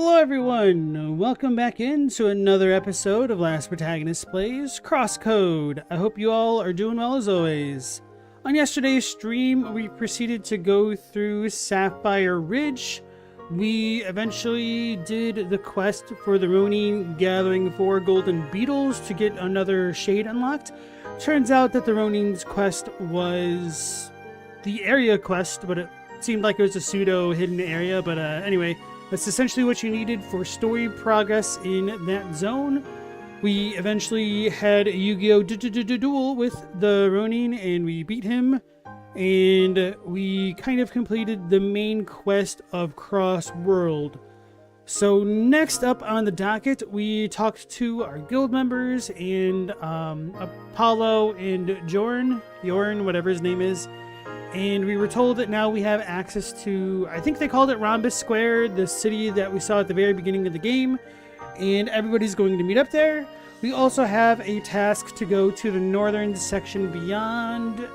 Hello everyone! Welcome back into another episode of Last Protagonist Plays Crosscode. I hope you all are doing well as always. On yesterday's stream, we proceeded to go through Sapphire Ridge. We eventually did the quest for the Ronin, gathering 4 golden beetles to get another shade unlocked. Turns out that the Ronin's quest was the area quest, but it seemed like it was a pseudo hidden area. But anyway, that's essentially what you needed for story progress in that zone. We eventually had a Yu-Gi-Oh! Duel with the Ronin, and we beat him. And we kind of completed the main quest of Cross World. So next up on the docket, we talked to our guild members and Apollo and Jorn, whatever his name is. And we were told that now we have access to, I think they called it Rhombus Square, the city that we saw at the very beginning of the game. And everybody's going to meet up there. We also have a task to go to the northern section beyond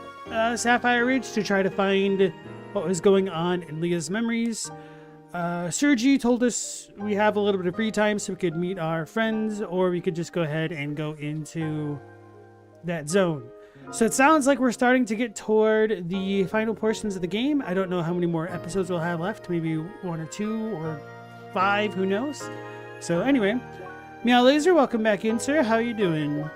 Sapphire Ridge to try to find what was going on in Leah's memories. Sergi told us we have a little bit of free time so we could meet our friends, or we could just go ahead and go into that zone. So it sounds like we're starting to get toward the final portions of the game. I don't know how many more episodes we'll have left. Maybe 1 or 2 or 5, who knows? So anyway, Meow Laser, welcome back in, sir. How are you doing?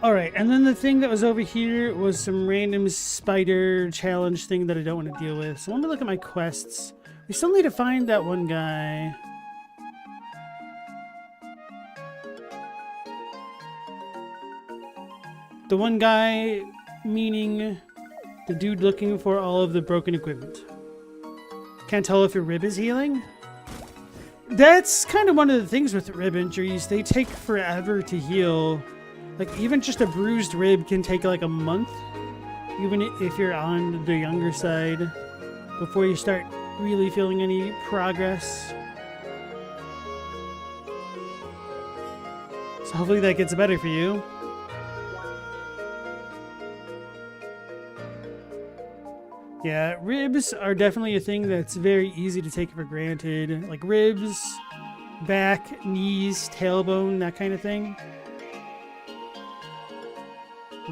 Alright, and then the thing that was over here was some random spider challenge thing that I don't want to deal with. So let me look at my quests. We still need to find that one guy. The one guy, meaning the dude looking for all of the broken equipment. Can't tell if your rib is healing? That's kind of one of the things with rib injuries. They take forever to heal. Like, even just a bruised rib can take like a month, even if you're on the younger side, before you start really feeling any progress. So hopefully that gets better for you. Yeah, ribs are definitely a thing that's very easy to take for granted. Like ribs, back, knees, tailbone, that kind of thing.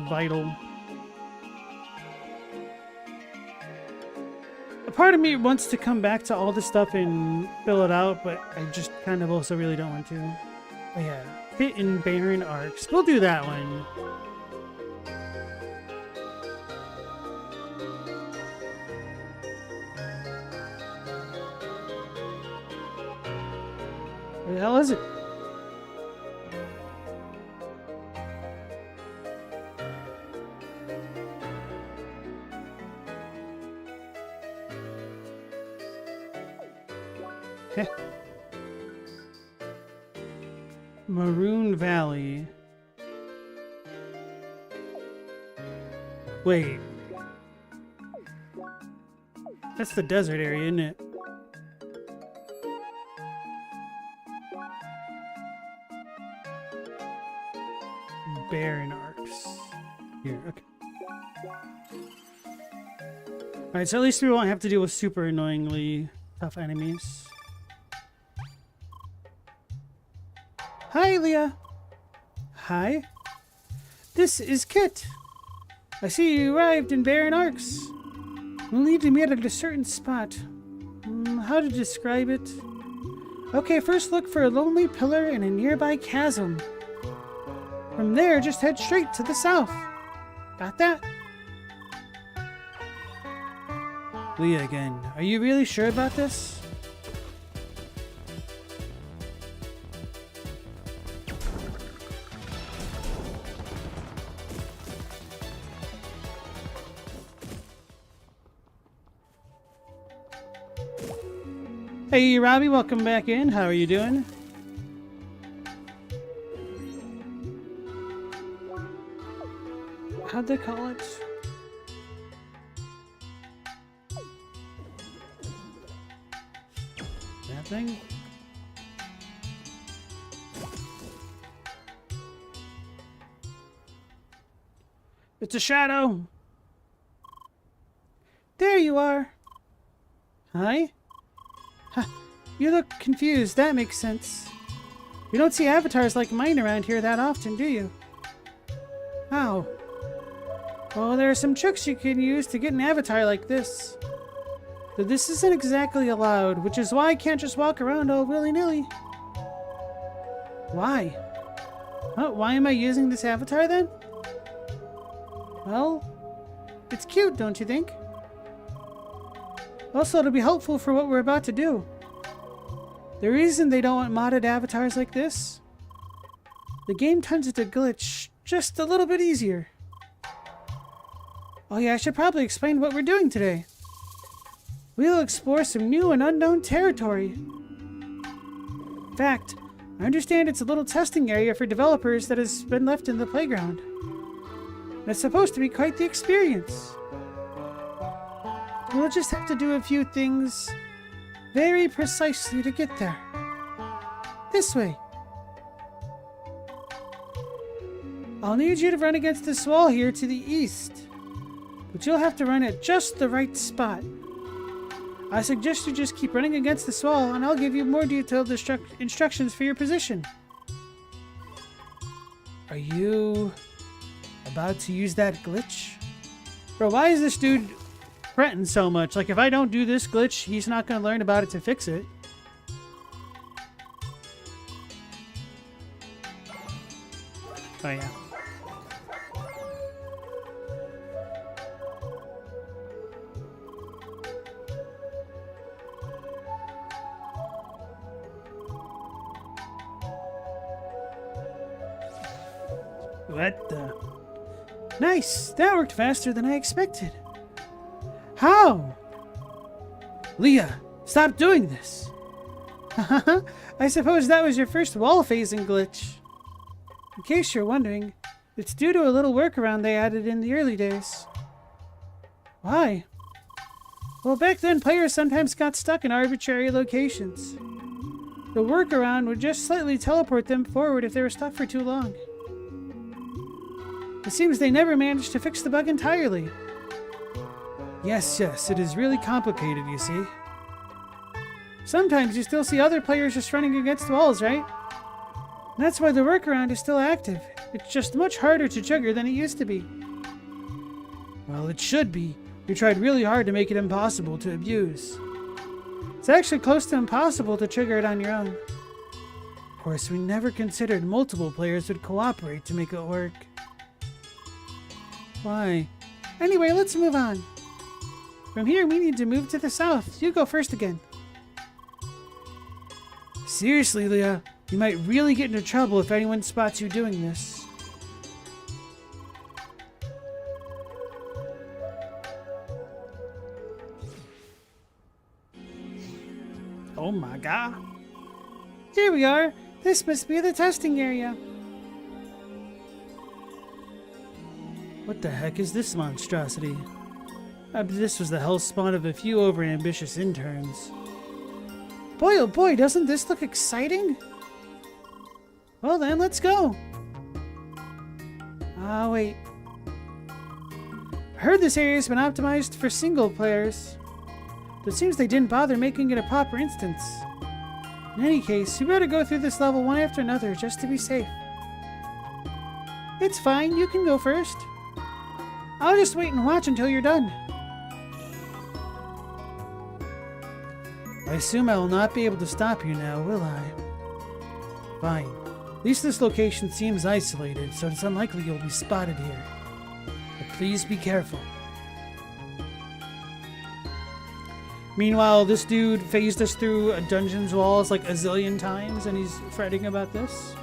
Vital. A part of me wants to come back to all this stuff and fill it out, but I just kind of also really don't want to. Oh yeah, hit in barren arcs. We'll do that one. Where the hell is it? Heh. Maroon Valley. Wait. That's the desert area, isn't it? Barren arcs. Here, okay. Alright, so at least we won't have to deal with super annoyingly tough enemies. Hi, Leah. Hi. This is Kit. I see you arrived in Barren Arcs. We'll need to meet at a certain spot. How to describe it? Okay, first look for a lonely pillar in a nearby chasm. From there, just head straight to the south. Got that? Leah again. Are you really sure about this? Hey, Robbie, welcome back in. How are you doing? How'd they call it? That thing? It's a shadow! There you are. Hi? Huh. You look confused. That makes sense. You don't see avatars like mine around here that often, do you? How? Well, there are some tricks you can use to get an avatar like this. But this isn't exactly allowed, which is why I can't just walk around all willy-nilly. Why? Oh, why am I using this avatar then? Well, it's cute, don't you think? Also, it'll be helpful for what we're about to do. The reason they don't want modded avatars like this, the game tends to glitch just a little bit easier. Oh yeah, I should probably explain what we're doing today. We'll explore some new and unknown territory. In fact, I understand it's a little testing area for developers that has been left in the playground. And it's supposed to be quite the experience. We'll just have to do a few things very precisely to get there. This way. I'll need you to run against this wall here to the east. But you'll have to run at just the right spot. I suggest you just keep running against this wall, and I'll give you more detailed instructions for your position. Are you about to use that glitch? Bro, why is this dude fretting so much? Like, if I don't do this glitch, he's not going to learn about it to fix it. Oh, yeah. What the? Nice! That worked faster than I expected. How? Leah, stop doing this! I suppose that was your first wall phasing glitch. In case you're wondering, it's due to a little workaround they added in the early days. Why? Well, back then players sometimes got stuck in arbitrary locations. The workaround would just slightly teleport them forward if they were stuck for too long. It seems they never managed to fix the bug entirely. Yes, it is really complicated, you see. Sometimes you still see other players just running against walls, right? And that's why the workaround is still active. It's just much harder to trigger than it used to be. Well, it should be. We tried really hard to make it impossible to abuse. It's actually close to impossible to trigger it on your own. Of course, we never considered multiple players would cooperate to make it work. Why? Anyway, let's move on. From here, we need to move to the south. You go first again. Seriously, Leah, you might really get into trouble if anyone spots you doing this. Oh my god. Here we are. This must be the testing area. What the heck is this monstrosity? This was the hell spawn of a few overambitious interns. Boy, oh boy, doesn't this look exciting? Well then, let's go. Ah, wait. I heard this area has been optimized for single players. But it seems they didn't bother making it a proper instance. In any case, you better go through this level one after another just to be safe. It's fine, you can go first. I'll just wait and watch until you're done. I assume I will not be able to stop you now, will I? Fine. At least this location seems isolated, so it's unlikely you'll be spotted here. But please be careful. Meanwhile, this dude phased us through a dungeon's walls like a zillion times, and he's fretting about this.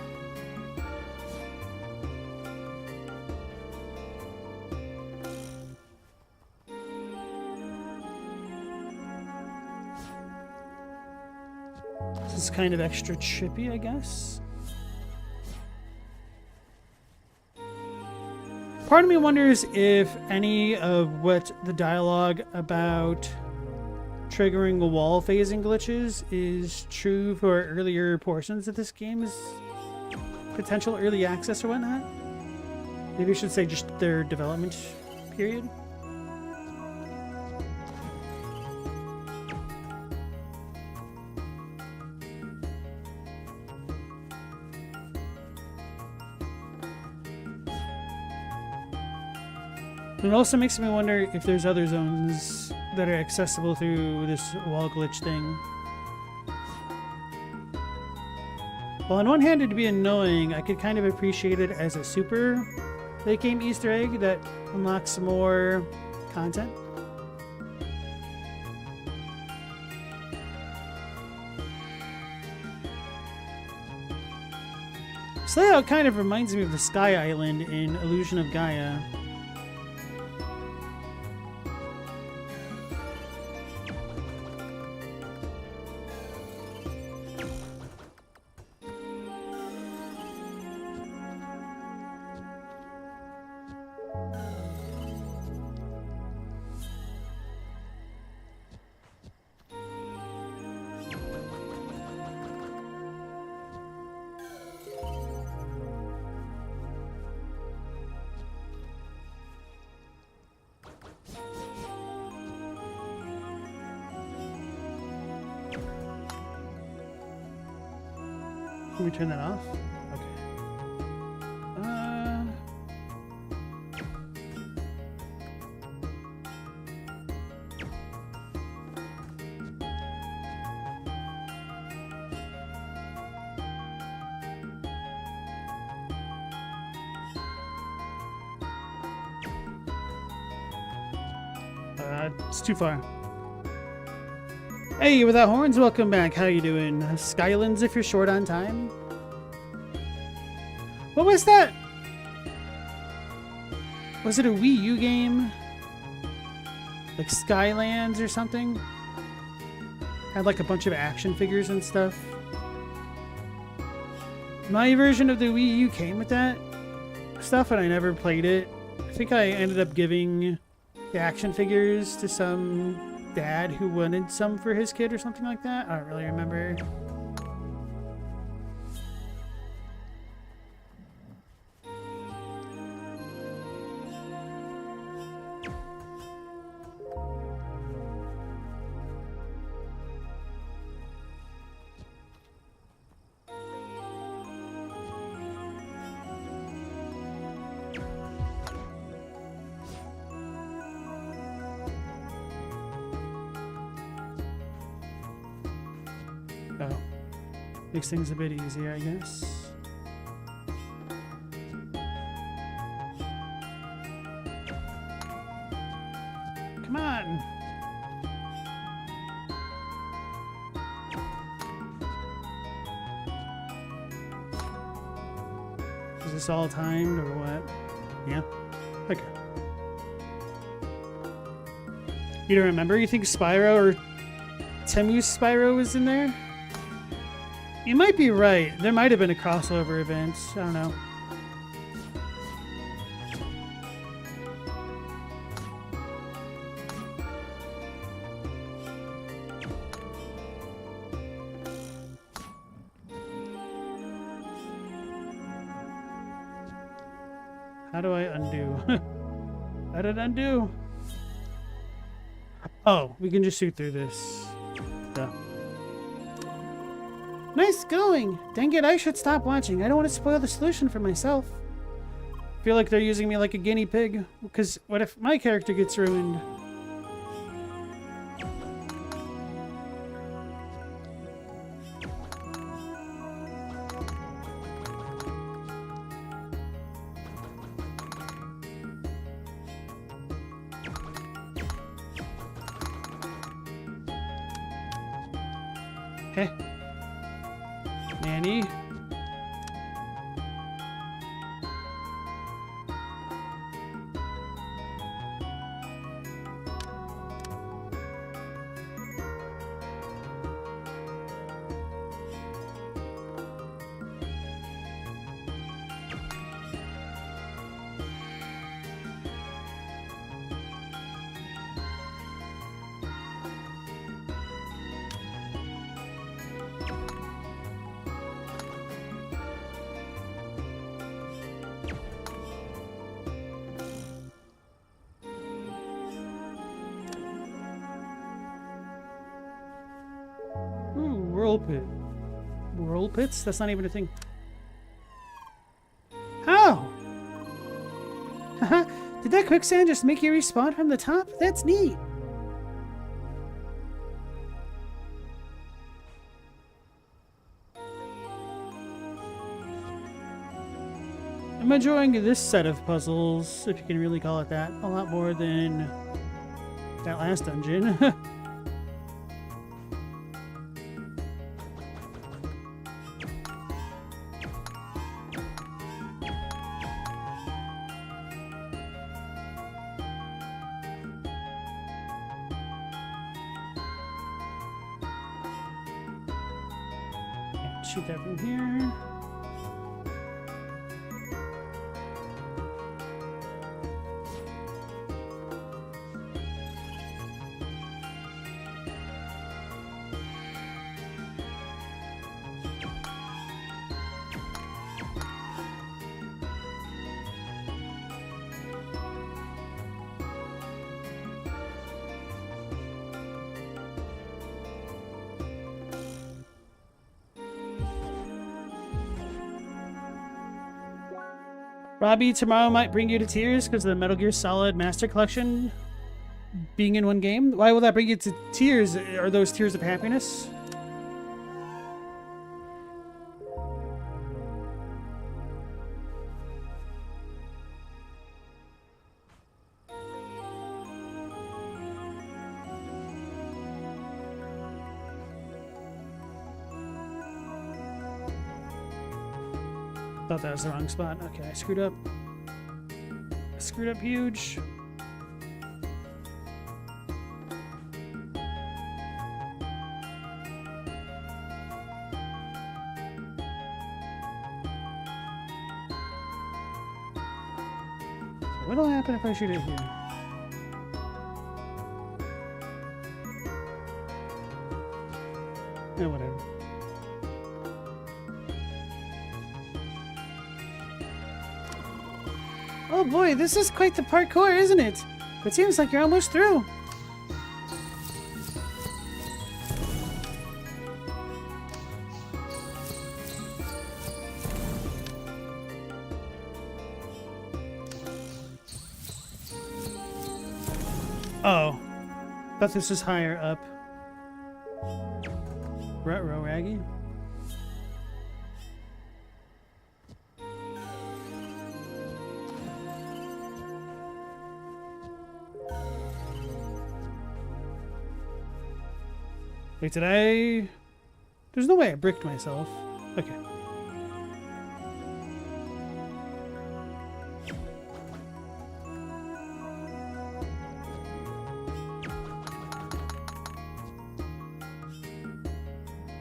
This is kind of extra trippy, I guess. Part of me wonders if any of what the dialogue about triggering a wall phasing glitches is true for earlier portions of this game's potential early access or whatnot. Maybe I should say just their development period. It also makes me wonder if there's other zones that are accessible through this wall glitch thing. Well, on one hand, it'd be annoying. I could kind of appreciate it as a super late game Easter egg that unlocks more content. This layout kind of reminds me of the Sky Island in Illusion of Gaia. Can we turn that off? Okay. It's too far. Hey, without horns, welcome back. How you doing? Skylands if you're short on time. What was that? Was it a Wii U game? Like Skylands or something? Had like a bunch of action figures and stuff. My version of the Wii U came with that stuff and I never played it. I think I ended up giving the action figures to some dad who wanted some for his kid or something like that. I don't really remember. Oh. Makes things a bit easier, I guess. Come on! Is this all timed or what? Yeah? Okay. You don't remember? You think Spyro or Temu's Spyro was in there? You might be right. There might have been a crossover event. I don't know. How do I undo? How did I undo? Oh, we can just shoot through this. Duh. Nice going! Dang it, I should stop watching. I don't want to spoil the solution for myself. I feel like they're using me like a guinea pig. Because what if my character gets ruined? Heh. Nanny. Whirl pit. Whirl pits? That's not even a thing. How? Haha. Did that quicksand just make you respawn from the top? That's neat. I'm enjoying this set of puzzles, if you can really call it that, a lot more than that last dungeon. Shoot that from here. Robbie, tomorrow might bring you to tears because of the Metal Gear Solid Master Collection being in one game. Why will that bring you to tears? Are those tears of happiness? Thought that was the wrong spot. Okay, I screwed up. I screwed up huge. So what'll happen if I shoot it here? No, whatever. Oh boy, this is quite the parkour, isn't it? It seems like you're almost through. Oh. Thought this was higher up. Ruh-roh, Raggy. Wait, did I... There's no way I bricked myself. Okay.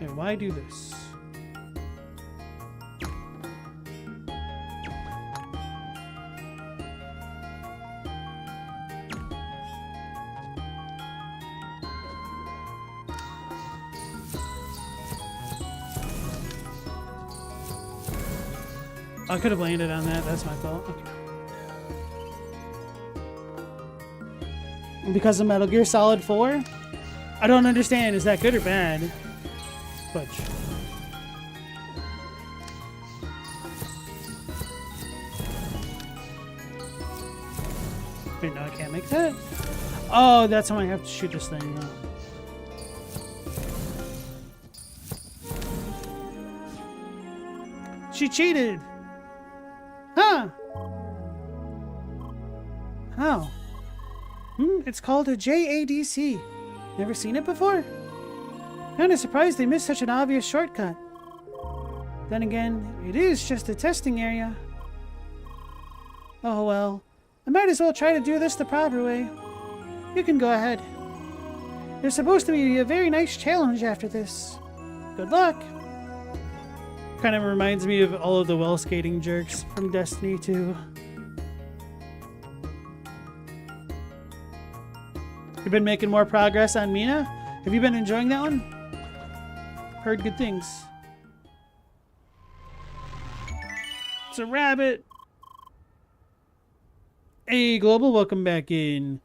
And why do this? I could have landed on that. That's my fault. Okay. Because of Metal Gear Solid 4? I don't understand. Is that good or bad? Fudge. Wait, no, I can't make that. Oh, that's how I have to shoot this thing. No. She cheated! Huh! How? It's called a JADC. Never seen it before? Kinda surprised they missed such an obvious shortcut. Then again, it is just a testing area. Oh well, I might as well try to do this the proper way. You can go ahead. There's supposed to be a very nice challenge after this. Good luck! Kind of reminds me of all of the well skating jerks from Destiny 2. You've been making more progress on Mina? Have you been enjoying that one? Heard good things. It's a rabbit! Hey, Global, welcome back in.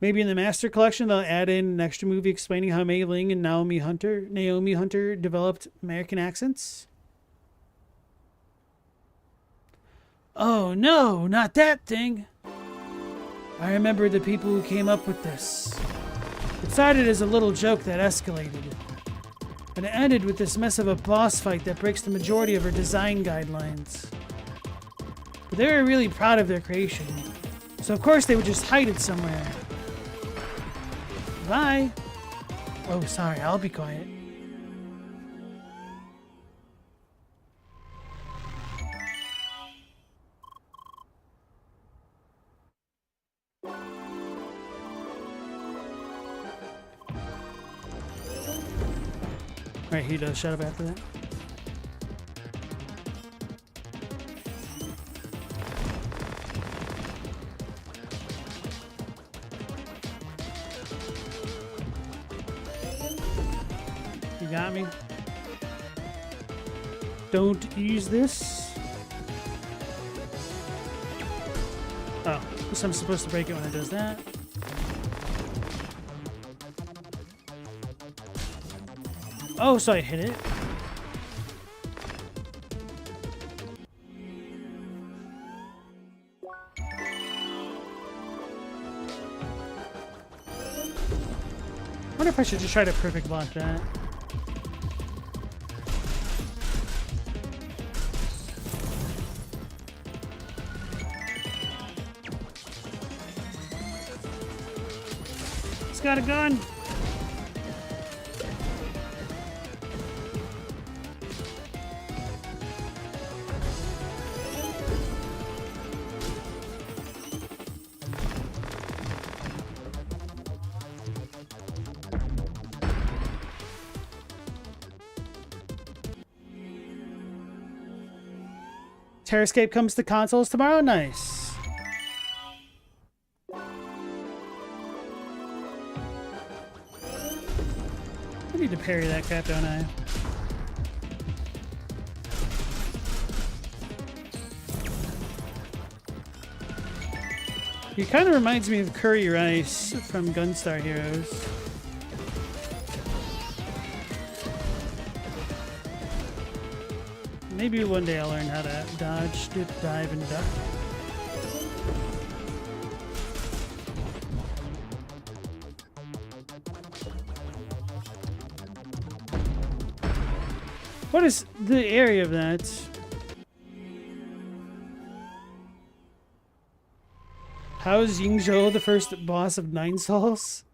Maybe in the Master Collection they'll add in an extra movie explaining how Mei Ling and Naomi Hunter developed American accents? Oh no, not that thing! I remember the people who came up with this. It started as a little joke that escalated. And it ended with this mess of a boss fight that breaks the majority of our design guidelines. But they were really proud of their creation. So of course they would just hide it somewhere. Bye. Oh, sorry, I'll be quiet. Right, he does shut up after that. You got me? Don't use this. Oh, guess I'm supposed to break it when it does that. Oh, so I hit it. I wonder if I should just try to perfect block that. It's got a gun. Terrascape comes to consoles tomorrow? Nice. I need to parry that crap, don't I? He kind of reminds me of Curry Rice from Gunstar Heroes. Maybe one day I'll learn how to dodge, dip, dive, and duck. What is the area of that? How is Yingzhou the first boss of 9 Souls?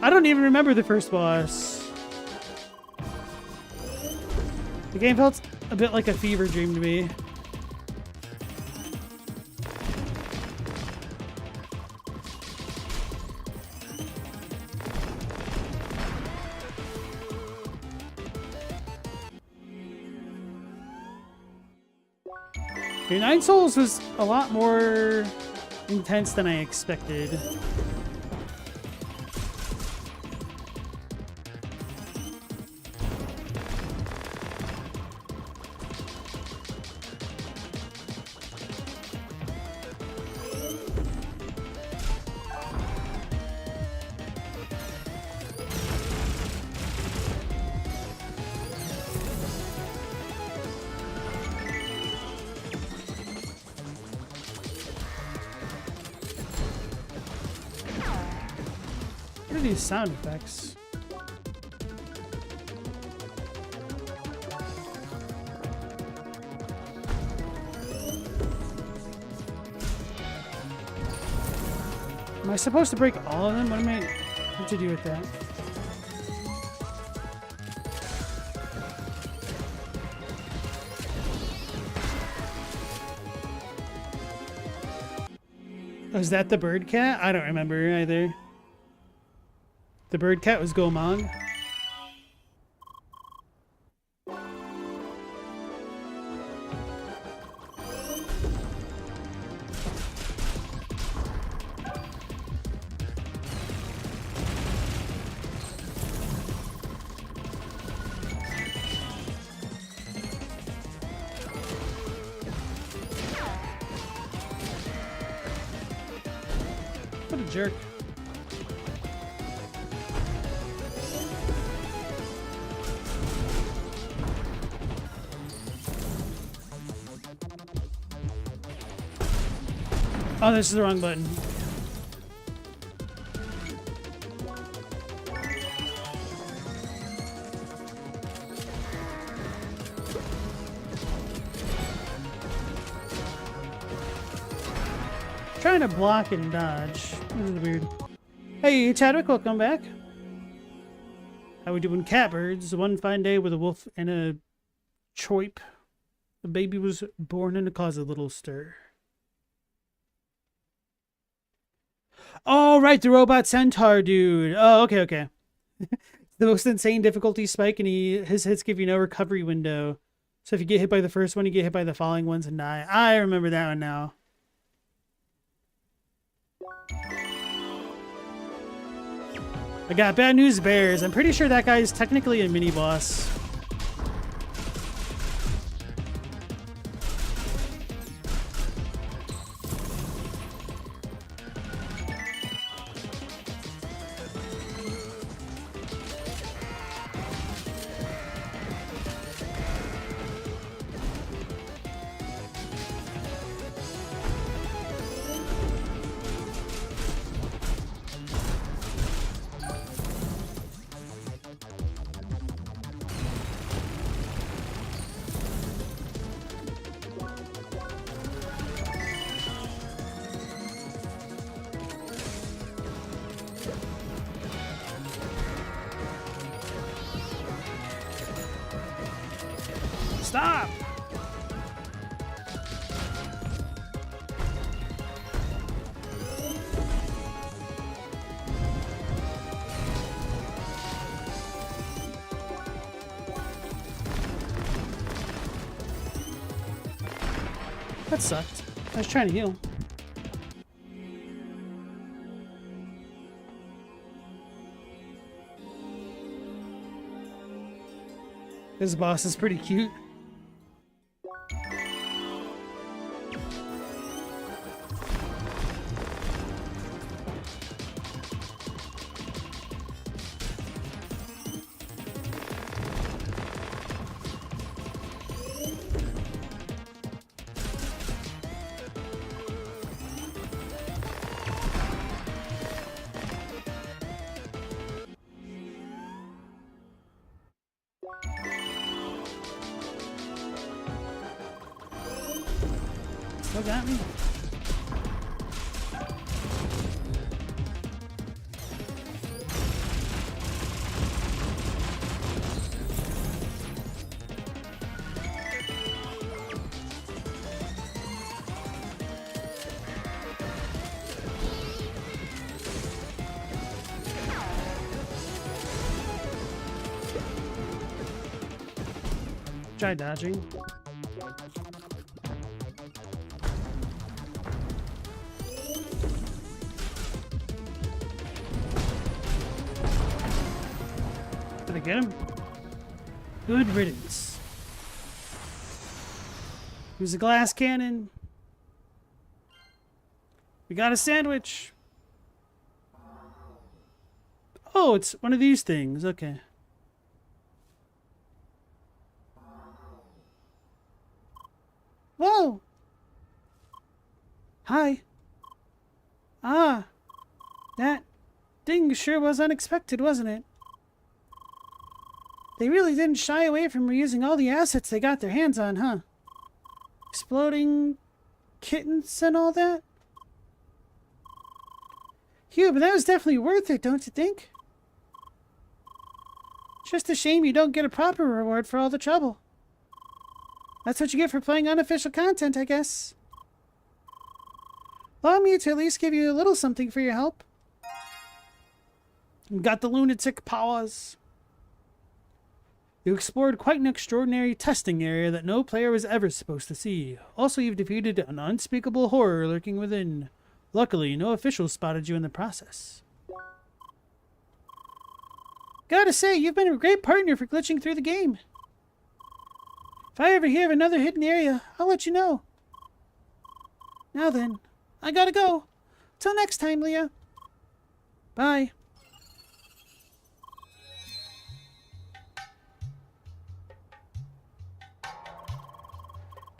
I don't even remember the first boss. The game felt a bit like a fever dream to me. Okay, 9 Souls was a lot more intense than I expected. What are these sound effects? Am I supposed to break all of them? What am I meant to do with that? Oh, is that the bird cat? I don't remember either. The bird cat was Gomang. What a jerk. Oh, this is the wrong button. trying to block and dodge. This is weird. Hey, Chadwick, welcome back. How we doing, catbirds? One fine day with a wolf and a choip. The baby was born and it caused a little stir. Oh, right, the robot centaur dude. Oh, okay. The most insane difficulty spike, and his hits give you no recovery window. So if you get hit by the first one, you get hit by the following ones and die. I remember that one now. I got bad news bears. I'm pretty sure that guy is technically a mini-boss. Stop! That sucked. I was trying to heal. This boss is pretty cute. Still got me. Try dodging. Did I get him? Good riddance. Use a glass cannon. We got a sandwich. Oh, it's one of these things. Okay. Whoa! Hi. Ah. That thing sure was unexpected, wasn't it? They really didn't shy away from reusing all the assets they got their hands on, huh? Exploding kittens and all that? Hugh, but that was definitely worth it, don't you think? Just a shame you don't get a proper reward for all the trouble. That's what you get for playing unofficial content, I guess. Allow me to at least give you a little something for your help. Got the lunatic powers. You explored quite an extraordinary testing area that no player was ever supposed to see. Also, you've defeated an unspeakable horror lurking within. Luckily, no officials spotted you in the process. Gotta say, you've been a great partner for glitching through the game. If I ever hear of another hidden area, I'll let you know. Now then, I gotta go. Till next time, Leah. Bye.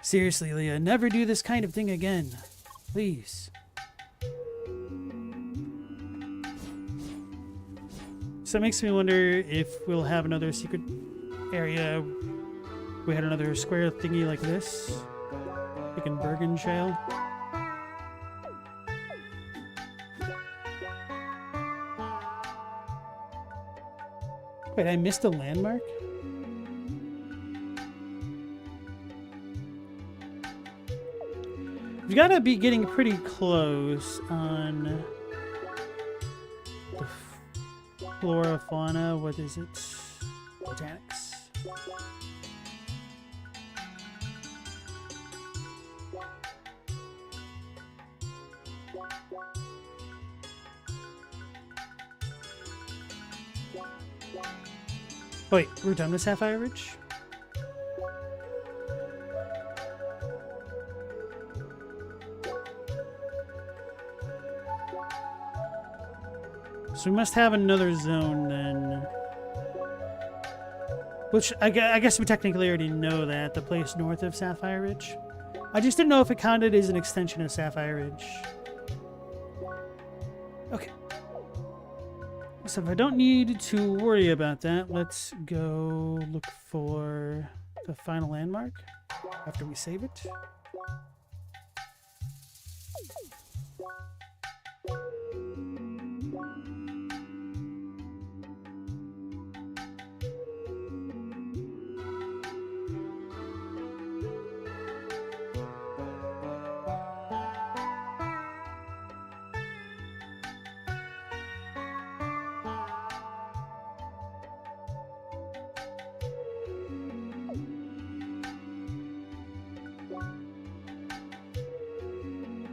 Seriously, Leah, never do this kind of thing again. Please. So it makes me wonder if we'll have another secret area. We had another square thingy like this. Like in Bergen Trail. Wait, I missed a landmark? We've got to be getting pretty close on the flora, fauna. What is it? Botanics. Wait, we're done with Sapphire Ridge? So we must have another zone then. Which, I guess we technically already know that, the place north of Sapphire Ridge. I just didn't know if it counted as an extension of Sapphire Ridge. Okay. So if I don't need to worry about that, let's go look for the final landmark after we save it.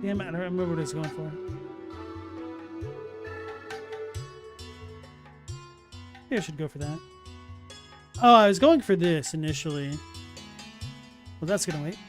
Damn it, I don't remember what I was going for. Maybe I should go for that. Oh, I was going for this initially. Well, that's gonna wait.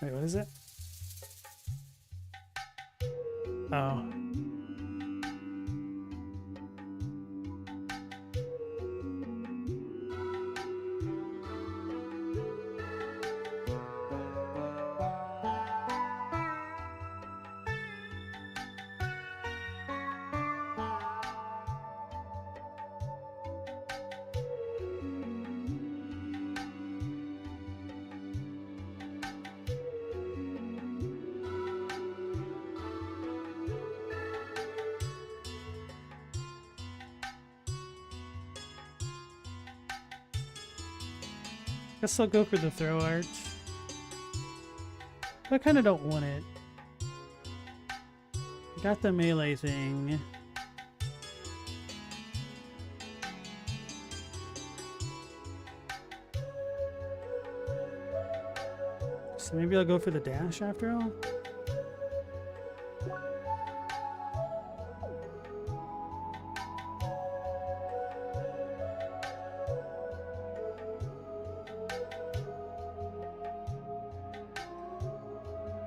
Wait, what is it? Oh. Guess I'll go for the throw art. But I kind of don't want it. I got the melee thing. So maybe I'll go for the dash after all.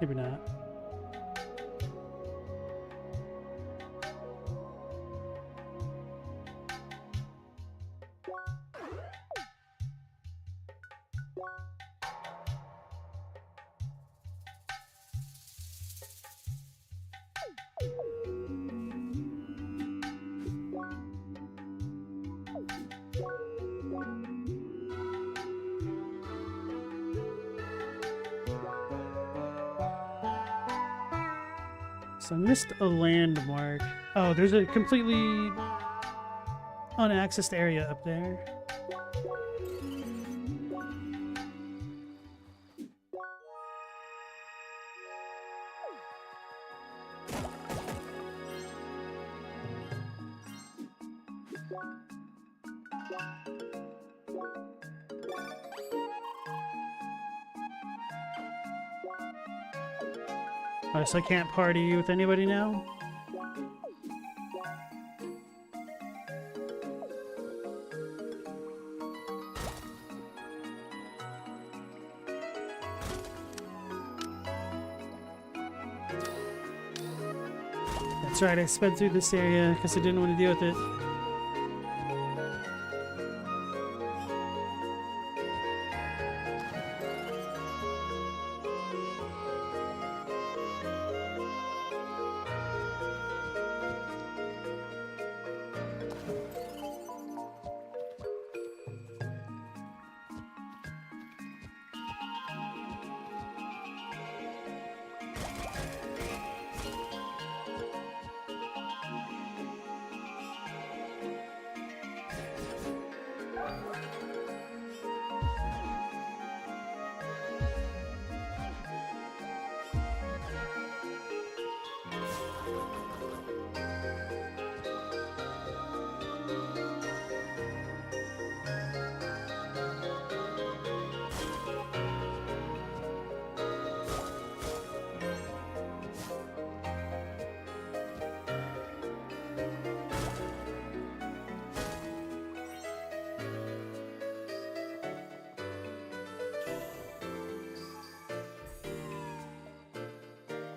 Maybe not. So I missed a landmark. Oh, there's a completely unaccessed area up there. Oh, so I can't party with anybody now? That's right, I sped through this area because I didn't want to deal with it.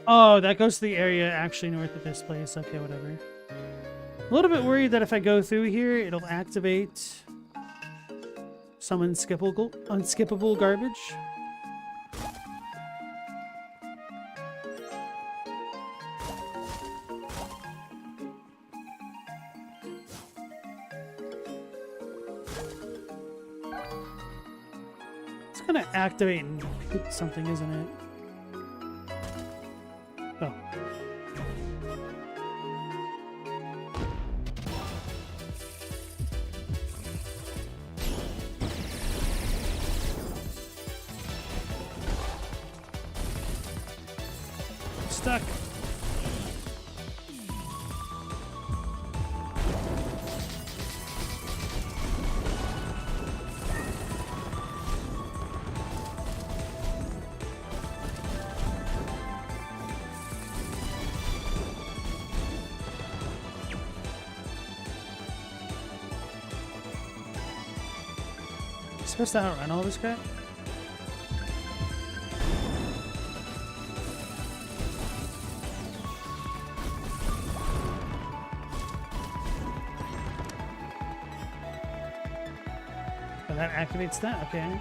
Oh, that goes to the area actually north of this place. Okay, whatever. A little bit worried that if I go through here, it'll activate some unskippable garbage. It's gonna activate and hit something, isn't it? Oh. Stuck. Supposed to outrun all this crap? Oh, that activates that, okay.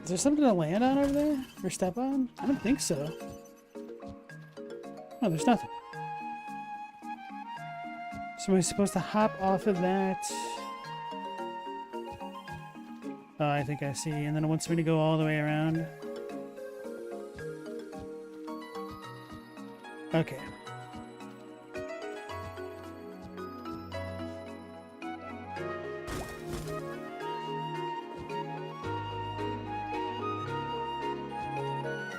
Is there something to land on over there? Or step on? I don't think so. Oh, there's nothing. So am I supposed to hop off of that? Oh, I think I see. And then it wants me to go all the way around. Okay.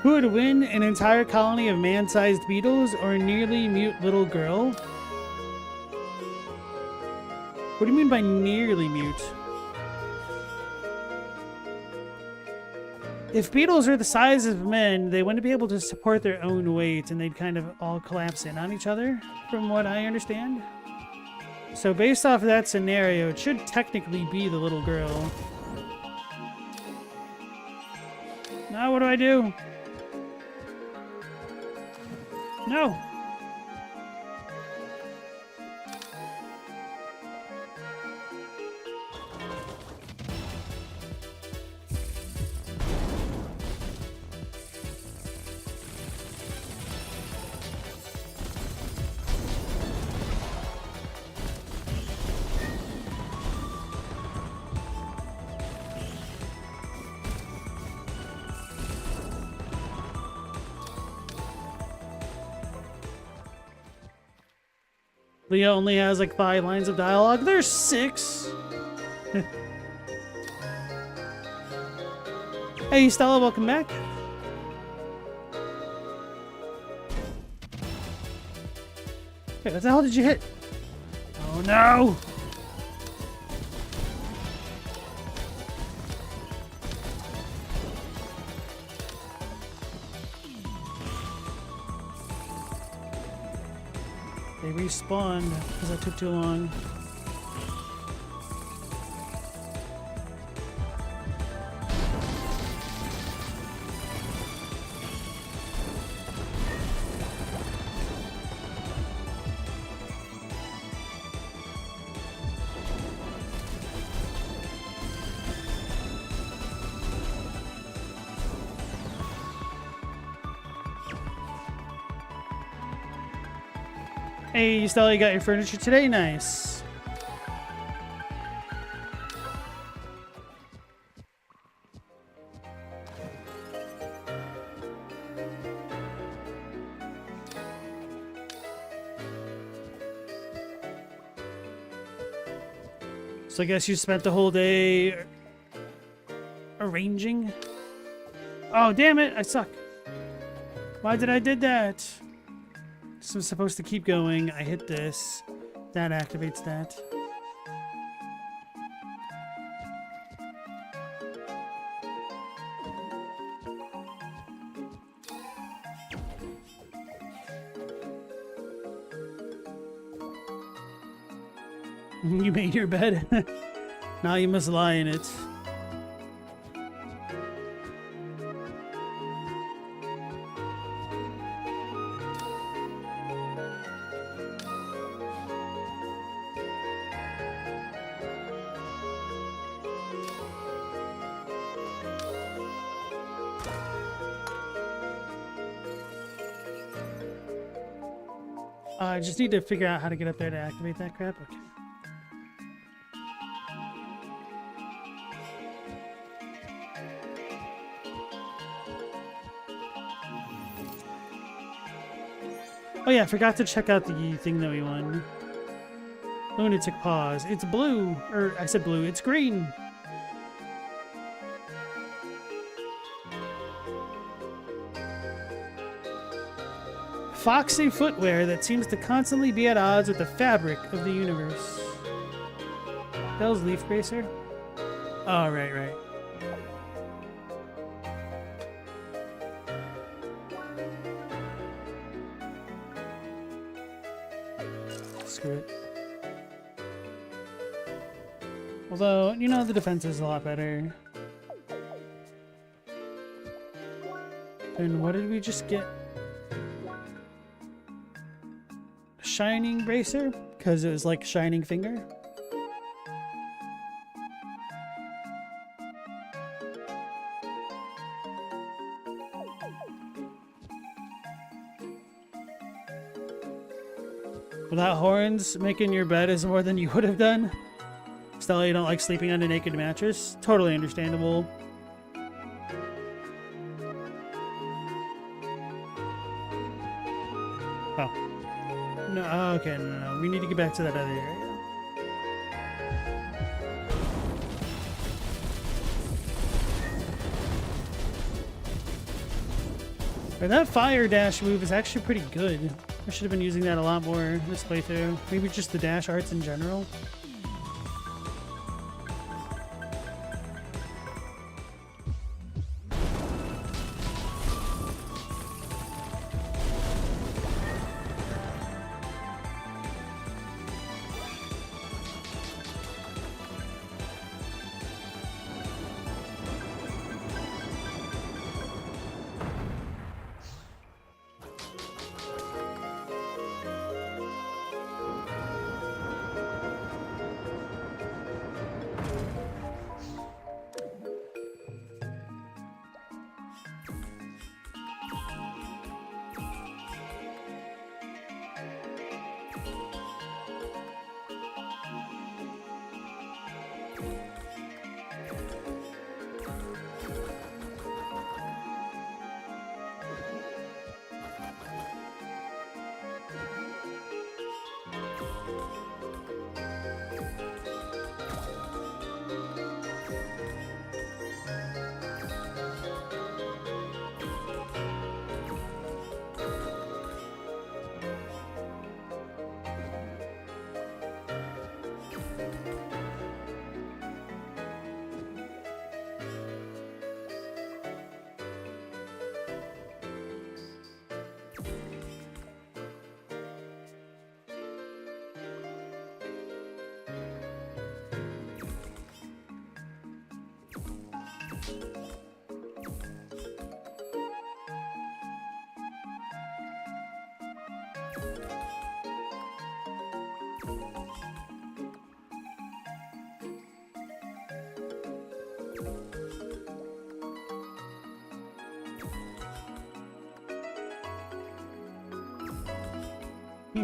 Who would win, an entire colony of man-sized beetles or a nearly mute little girl? What do you mean by nearly mute? If beetles are the size of men, they wouldn't be able to support their own weight and they'd kind of all collapse in on each other, from what I understand. So based off of that scenario, it should technically be the little girl. Ah, what do I do? No. Leah only has like 5 lines of dialogue. There's 6. Hey, Stella, welcome back. Hey, what the hell did you hit? Oh no! They respawned because I took too long. Hey, Stella, you got your furniture today? Nice. So I guess you spent the whole day arranging? Oh, damn it! I suck. Why did I did that? So I'm supposed to keep going. I hit this. That activates that. You made your bed? Now you must lie in it. I just need to figure out how to get up there to activate that crap. Okay. Oh yeah, I forgot to check out the thing that we won. Lunatic Paws. It's blue. Or, I said blue. It's green. Foxy footwear that seems to constantly be at odds with the fabric of the universe. Bell's Leaf Bracer? Oh, right. Screw it. Although, you know, the defense is a lot better. And what did we just get? Shining Bracer? Because it was like Shining Finger? Without horns, making your bed is more than you would have done. Stella, you don't like sleeping on a naked mattress? Totally understandable. Oh. No, okay, no. We need to get back to that other area. But that fire dash move is actually pretty good. I should have been using that a lot more this playthrough. Maybe just the dash arts in general.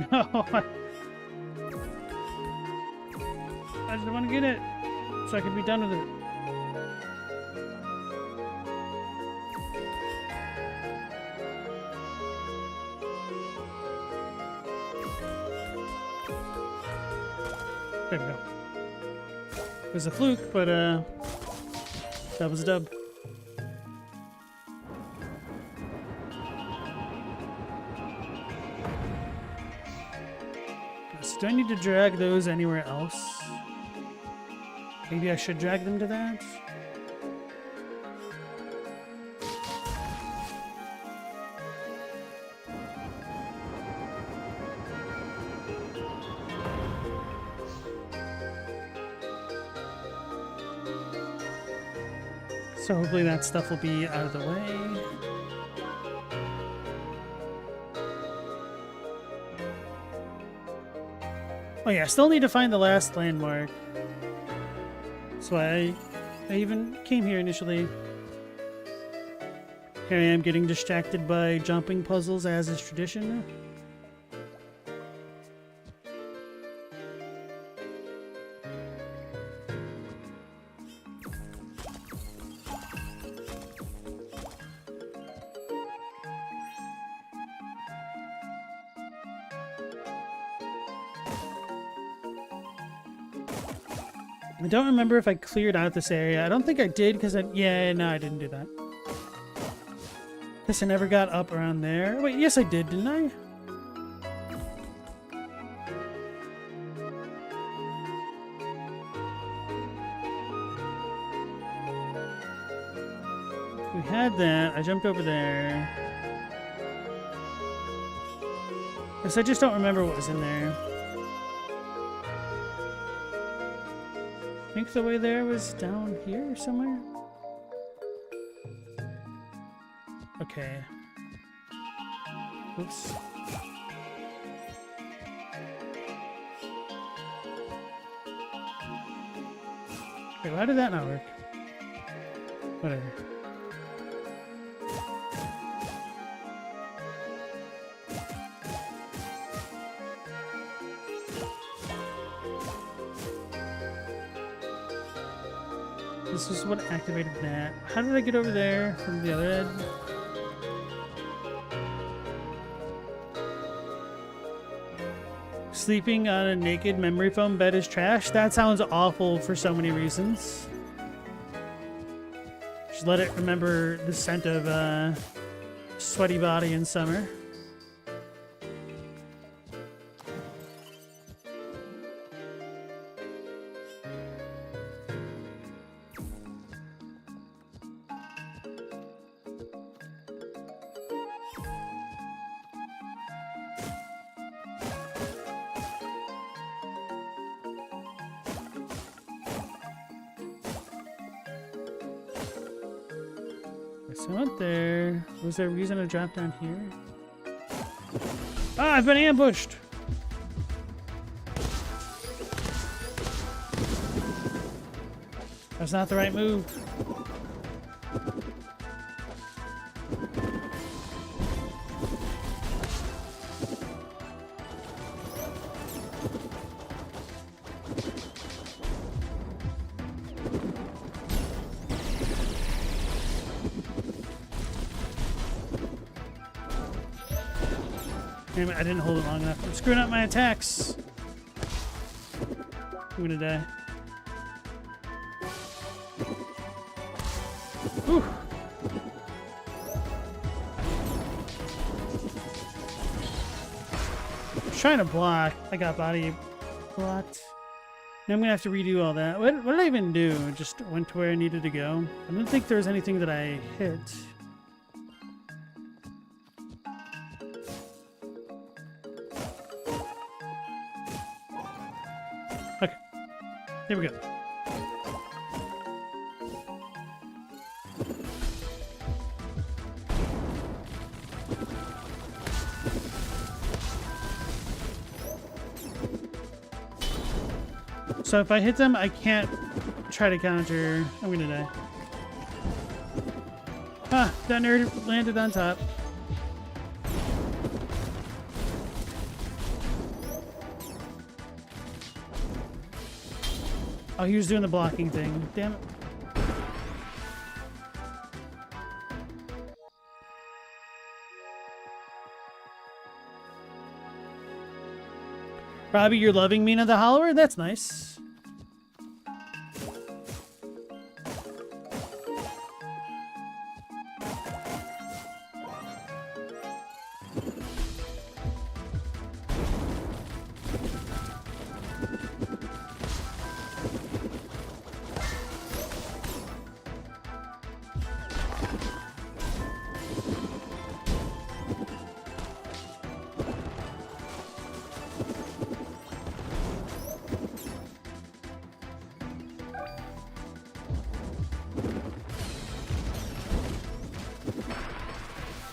No. I just want to get it so I can be done with it. There we go. It was a fluke, but that was a dub. So do I need to drag those anywhere else? Maybe I should drag them to that? So hopefully that stuff will be out of the way. Oh yeah, I still need to find the last landmark. That's why I even came here initially. Here I am getting distracted by jumping puzzles as is tradition. I don't remember if I cleared out this area. I don't think I did because yeah, no, I didn't do that. Guess I never got up around there. Wait, yes I did, didn't I? We had that. I jumped over there. Guess I just don't remember what was in there. I think the way there was down here somewhere. Okay. Oops. Wait, why did that not work? Whatever. This is what activated that. How did I get over there from the other end? Sleeping on a naked memory foam bed is trash? That sounds awful for so many reasons. Just let it remember the scent of sweaty body in summer. So out there. Was there a reason to drop down here? Ah, I've been ambushed! That's not the right move. Damn it, I didn't hold it long enough. I'm screwing up my attacks. I'm gonna die. Whew. I'm trying to block. I got body blocked. Now I'm gonna have to redo all that. What did I even do? I just went to where I needed to go. I don't think there was anything that I hit. Okay. Here we go. So if I hit them, I can't try to counter. I'm gonna die. Ah, that nerd landed on top. Oh, he was doing the blocking thing. Damn it. Robbie, you're loving Mina the Hollower? That's nice.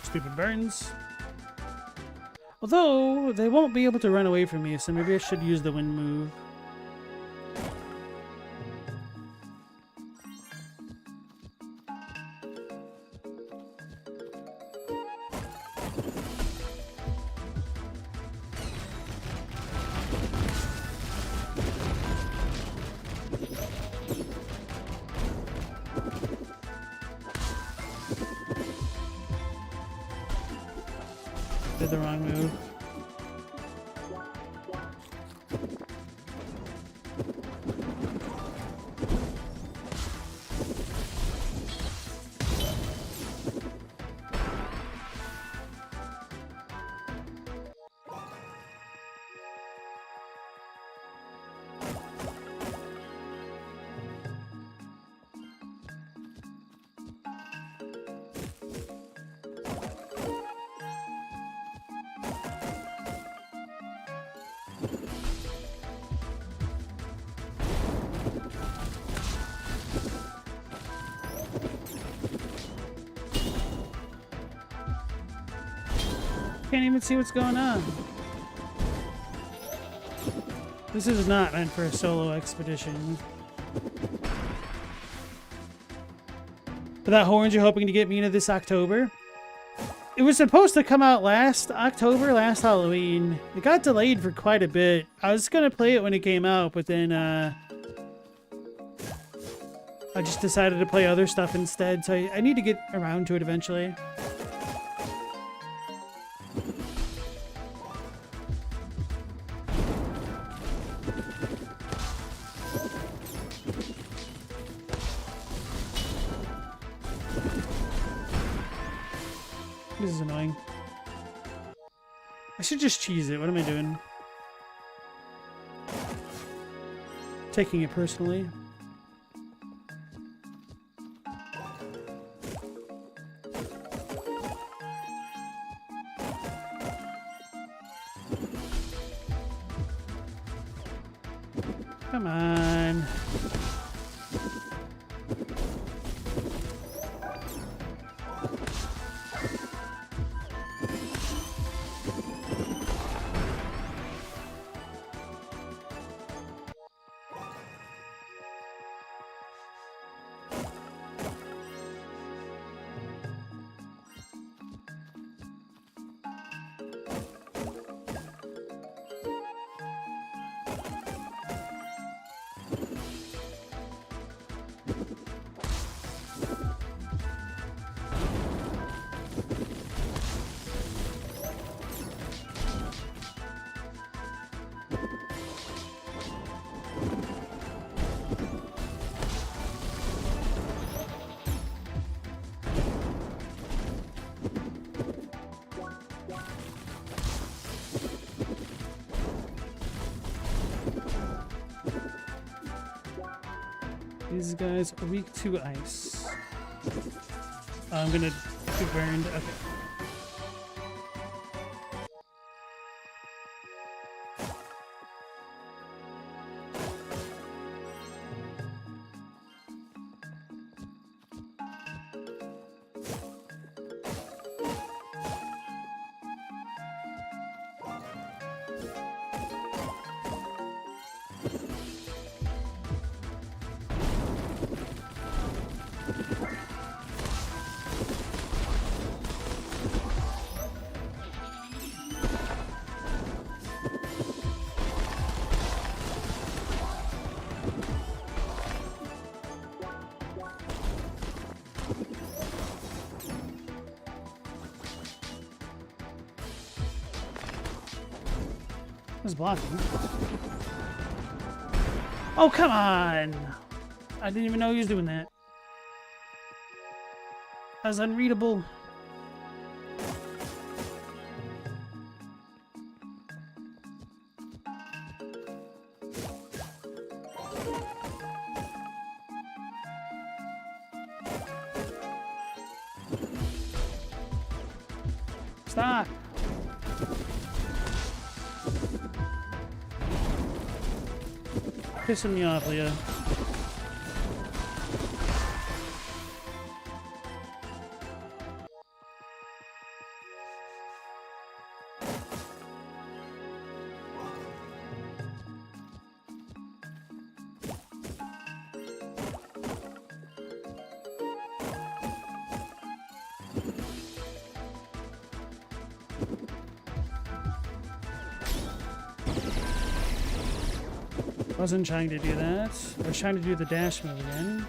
Stupid burns. Although, they won't be able to run away from me, so maybe I should use the wind move. Did the wrong move. Can't even see what's going on. This is not meant for a solo expedition. But that horns you're hoping to get Mina this October? It was supposed to come out last October, last Halloween. It got delayed for quite a bit. I was gonna play it when it came out, but then I just decided to play other stuff instead, so I need to get around to it eventually. This is annoying. I should just cheese it. What am I doing? Taking it personally. Come on. These guys are weak to ice. I'm gonna get burned. Okay. was blocking. Oh, come on! I didn't even know he was doing that. That was unreadable. Stop! Pissing me off, Leah. Wasn't trying to do that. I was trying to do the dash move again.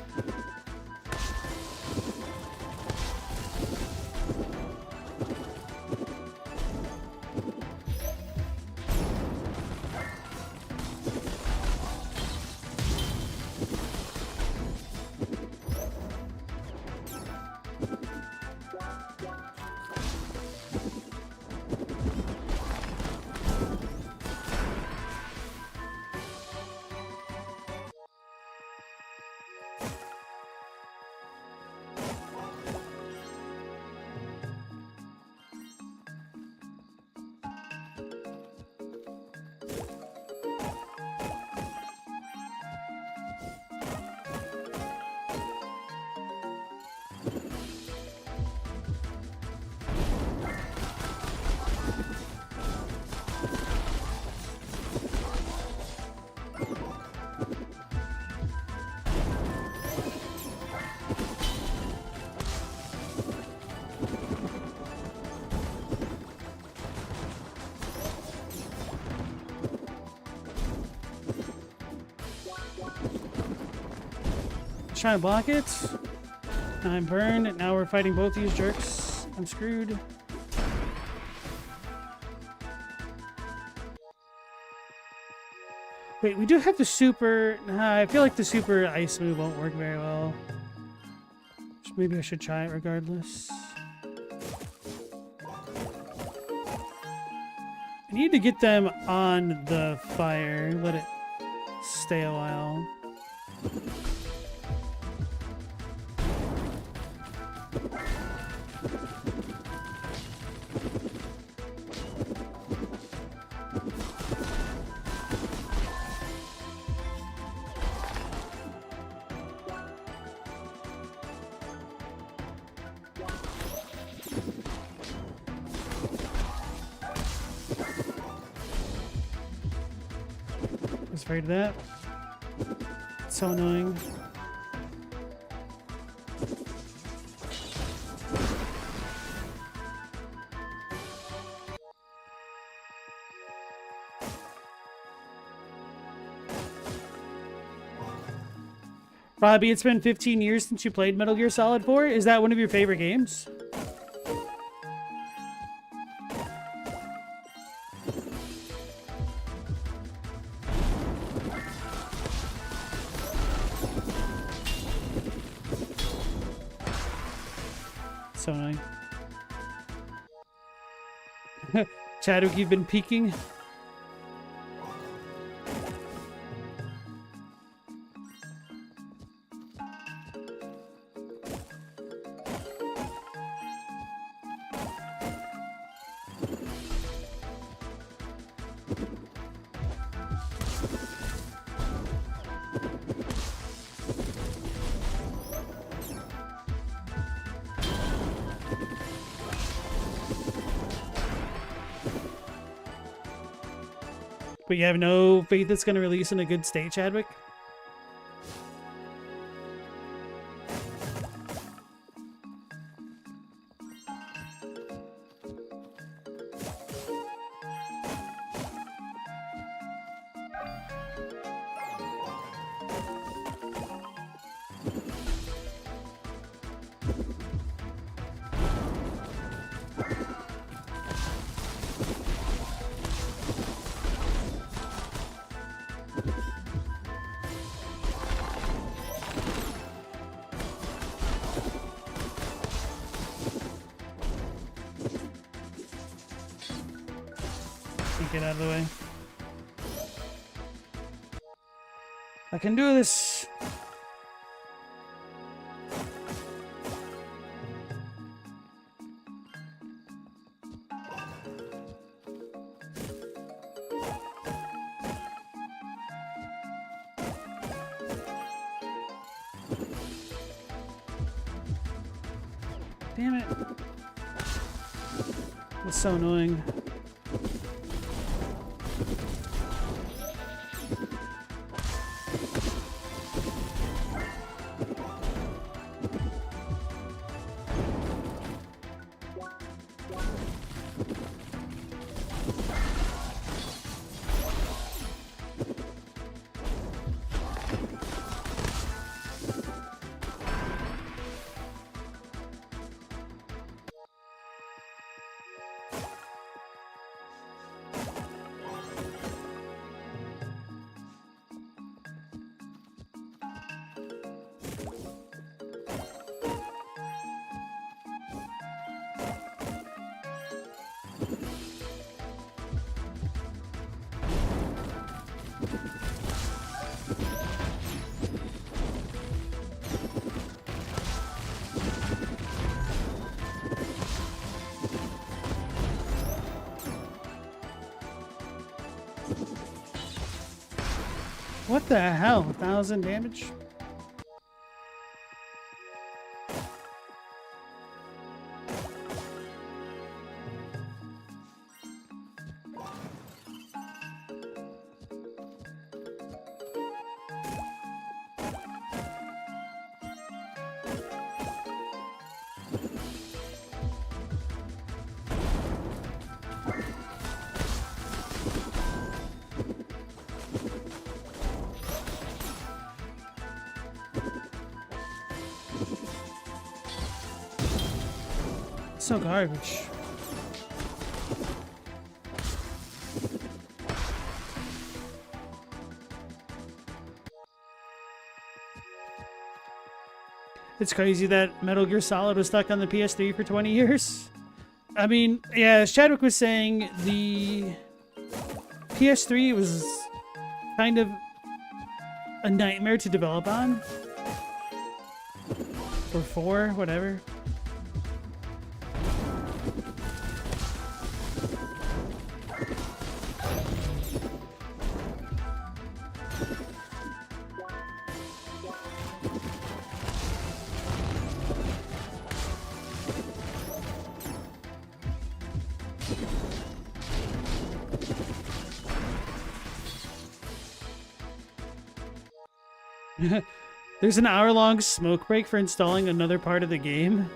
Trying to block it. I'm burned. Now we're fighting both these jerks. I'm screwed. Wait, we do have the super... I feel like the super ice move won't work very well. Maybe I should try it regardless. I need to get them on the fire. Let it stay a while. Afraid of that. It's so annoying. Robbie, it's been 15 years since you played Metal Gear Solid 4. Is that one of your favorite games? So annoying. Chadwick, you've been peeking. But you have no faith it's going to release in a good state, Chadwick? get out of the way. I can do this! Damn it. That's so annoying. What the hell? 1,000 damage? So garbage. It's crazy that Metal Gear Solid was stuck on the PS3 for 20 years. I mean, yeah, as Chadwick was saying, the PS3 was kind of a nightmare to develop on. Or 4, whatever. There's an hour-long smoke break for installing another part of the game.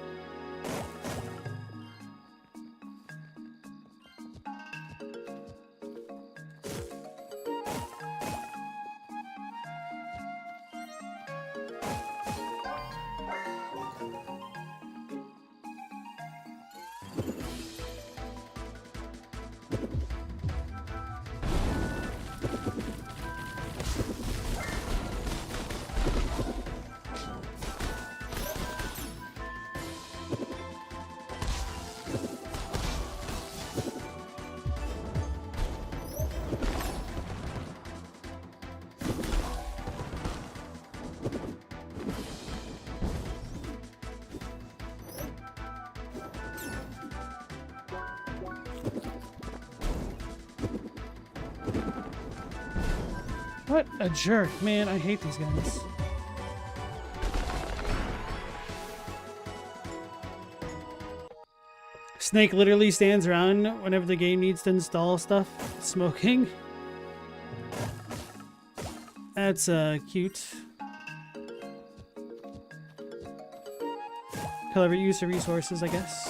What a jerk, man. I hate these guys. Snake literally stands around whenever the game needs to install stuff, smoking. That's cute. Clever use of resources, I guess.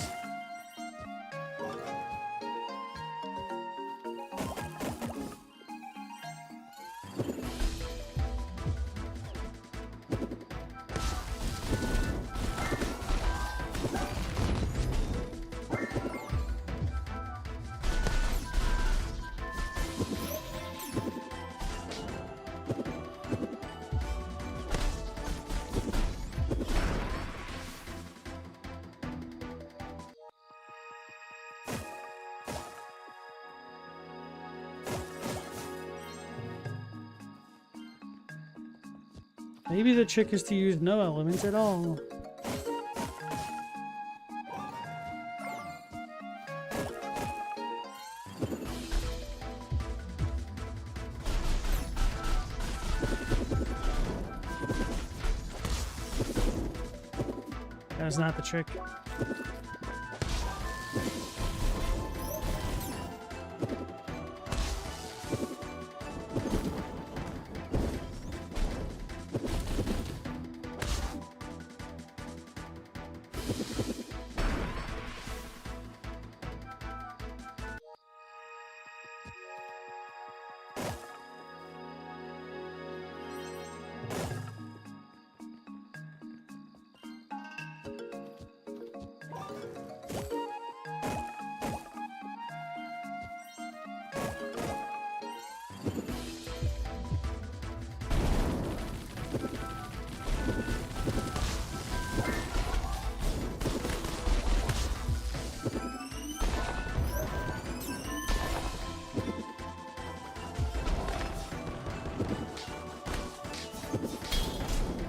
Maybe the trick is to use no elements at all. That was not the trick.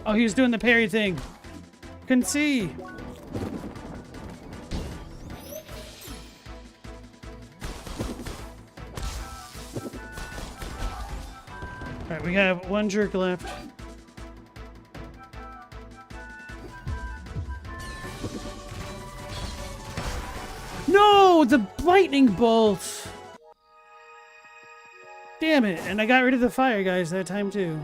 Oh, he was doing the parry thing. Couldn't see. Alright, we have one jerk left. No! The lightning bolt! Damn it. And I got rid of the fire guys that time too.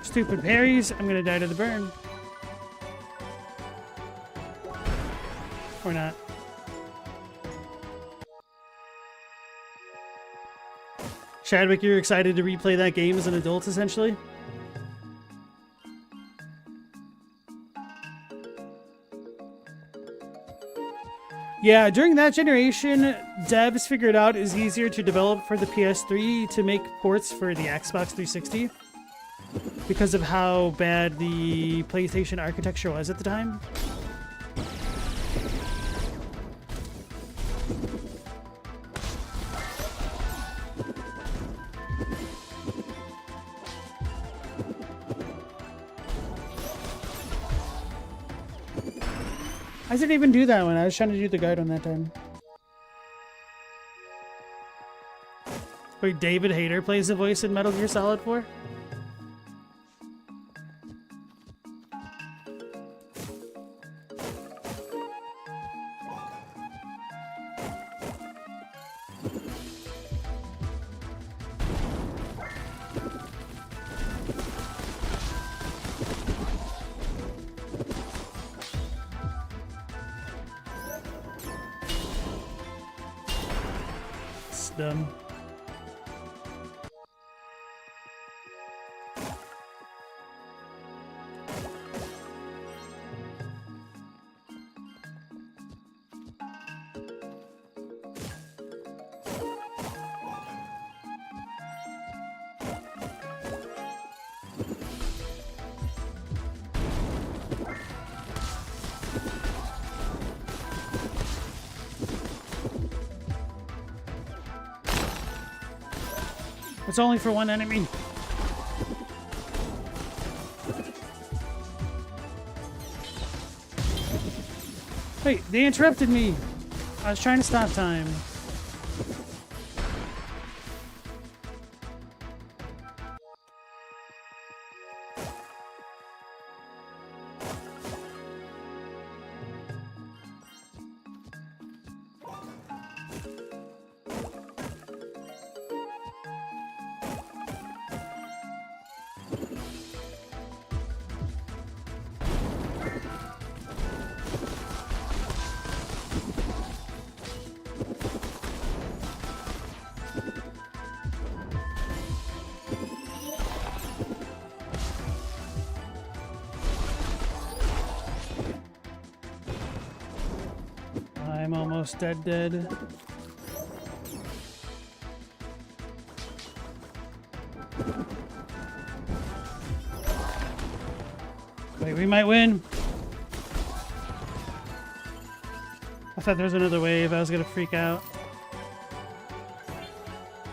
Stupid parries. I'm gonna die to the burn. Or not. Chadwick, you're excited to replay that game as an adult, essentially? Yeah, during that generation, devs figured out it was easier to develop for the PS3 to make ports for the Xbox 360. Because of how bad the PlayStation architecture was at the time. I didn't even do that one. I was trying to do the guide on that time. Wait, David Hayter plays the voice in Metal Gear Solid 4? Dumb. It's only for one enemy. Wait, they interrupted me. I was trying to stop time. I'm almost dead. Wait, we might win. I thought there was another wave. I was gonna freak out.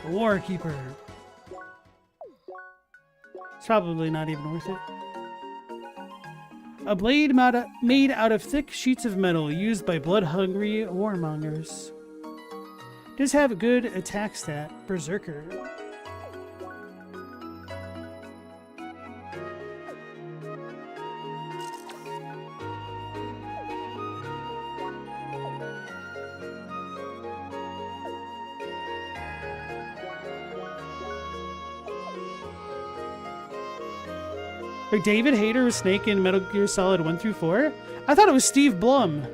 War Keeper. It's probably not even worth it. A blade made out of thick sheets of metal used by blood-hungry warmongers. Does have a good attack stat, Berserker. Like David Hayter was Snake in Metal Gear Solid 1 through 4? I thought it was Steve Blum.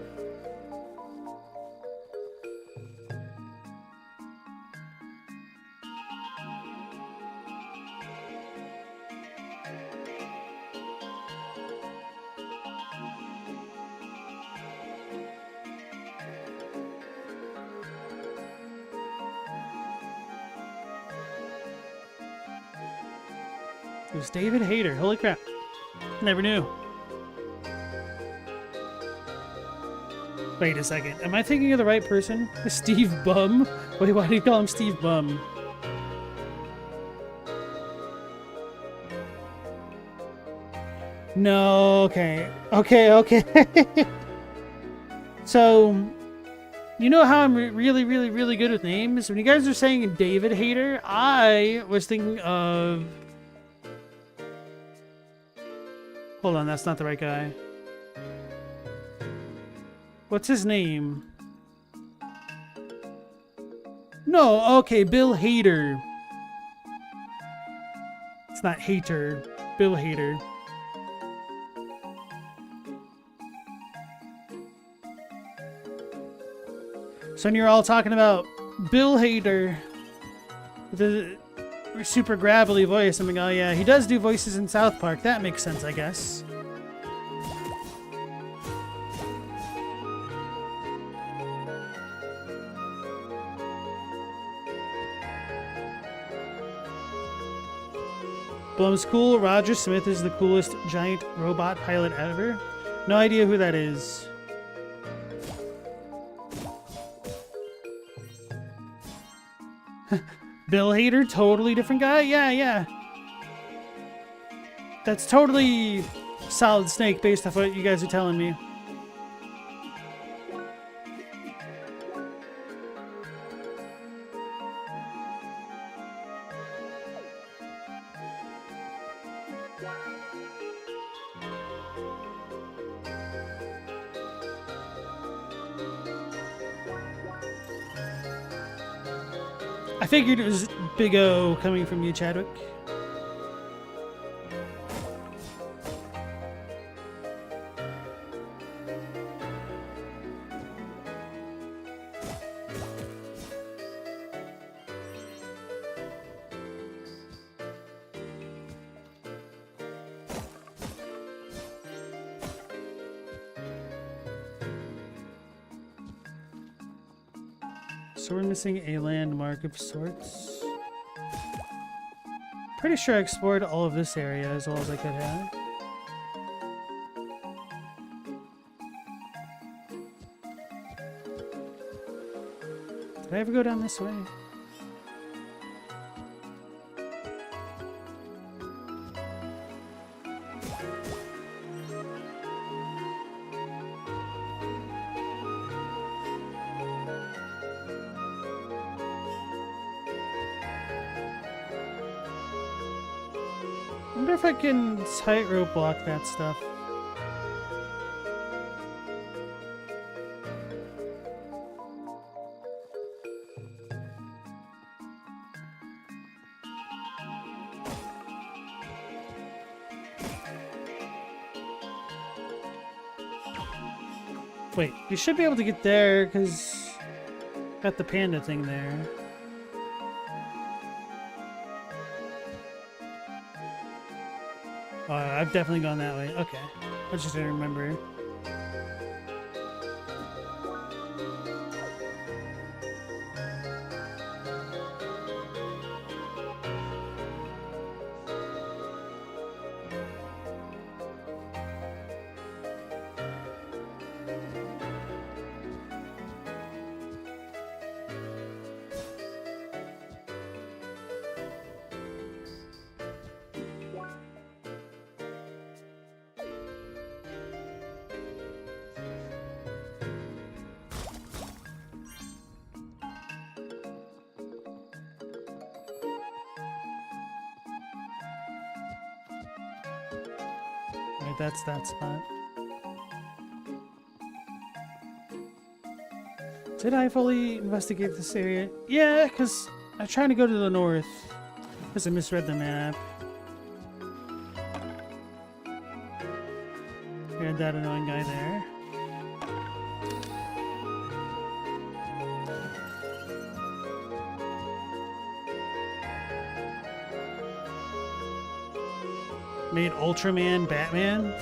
It was David Hayter. Holy crap. Never knew. Wait a second. Am I thinking of the right person? Steve Bum? Wait, why do you call him Steve Bum? No, okay. Okay. So, you know how I'm really good with names? When you guys are saying David Hayter, I was thinking of... Hold on, that's not the right guy. What's his name? No, okay, Bill Hader. It's not Hater, Bill Hader. So when you're all talking about Bill Hader, the super gravelly voice, I'm like, oh yeah, he does do voices in South Park. That makes sense, I guess. Blum's cool. Roger Smith is the coolest giant robot pilot ever. No idea who that is. Bill Hader, totally different guy? Yeah. That's totally Solid Snake based off what you guys are telling me. I figured it was Big O coming from you, Chadwick. So we're missing a landmark of sorts. Pretty sure I explored all of this area as well as I could have. Did I ever go down this way? I wonder if I can tightrope block that stuff. Wait, you should be able to get there because got the panda thing there. Oh, I've definitely gone that way. Okay. I just didn't remember. Alright, that's that spot. Did I fully investigate this area? Yeah, because I'm trying to go to the north. Because I misread the map. We had that annoying guy there. Made Ultraman Batman?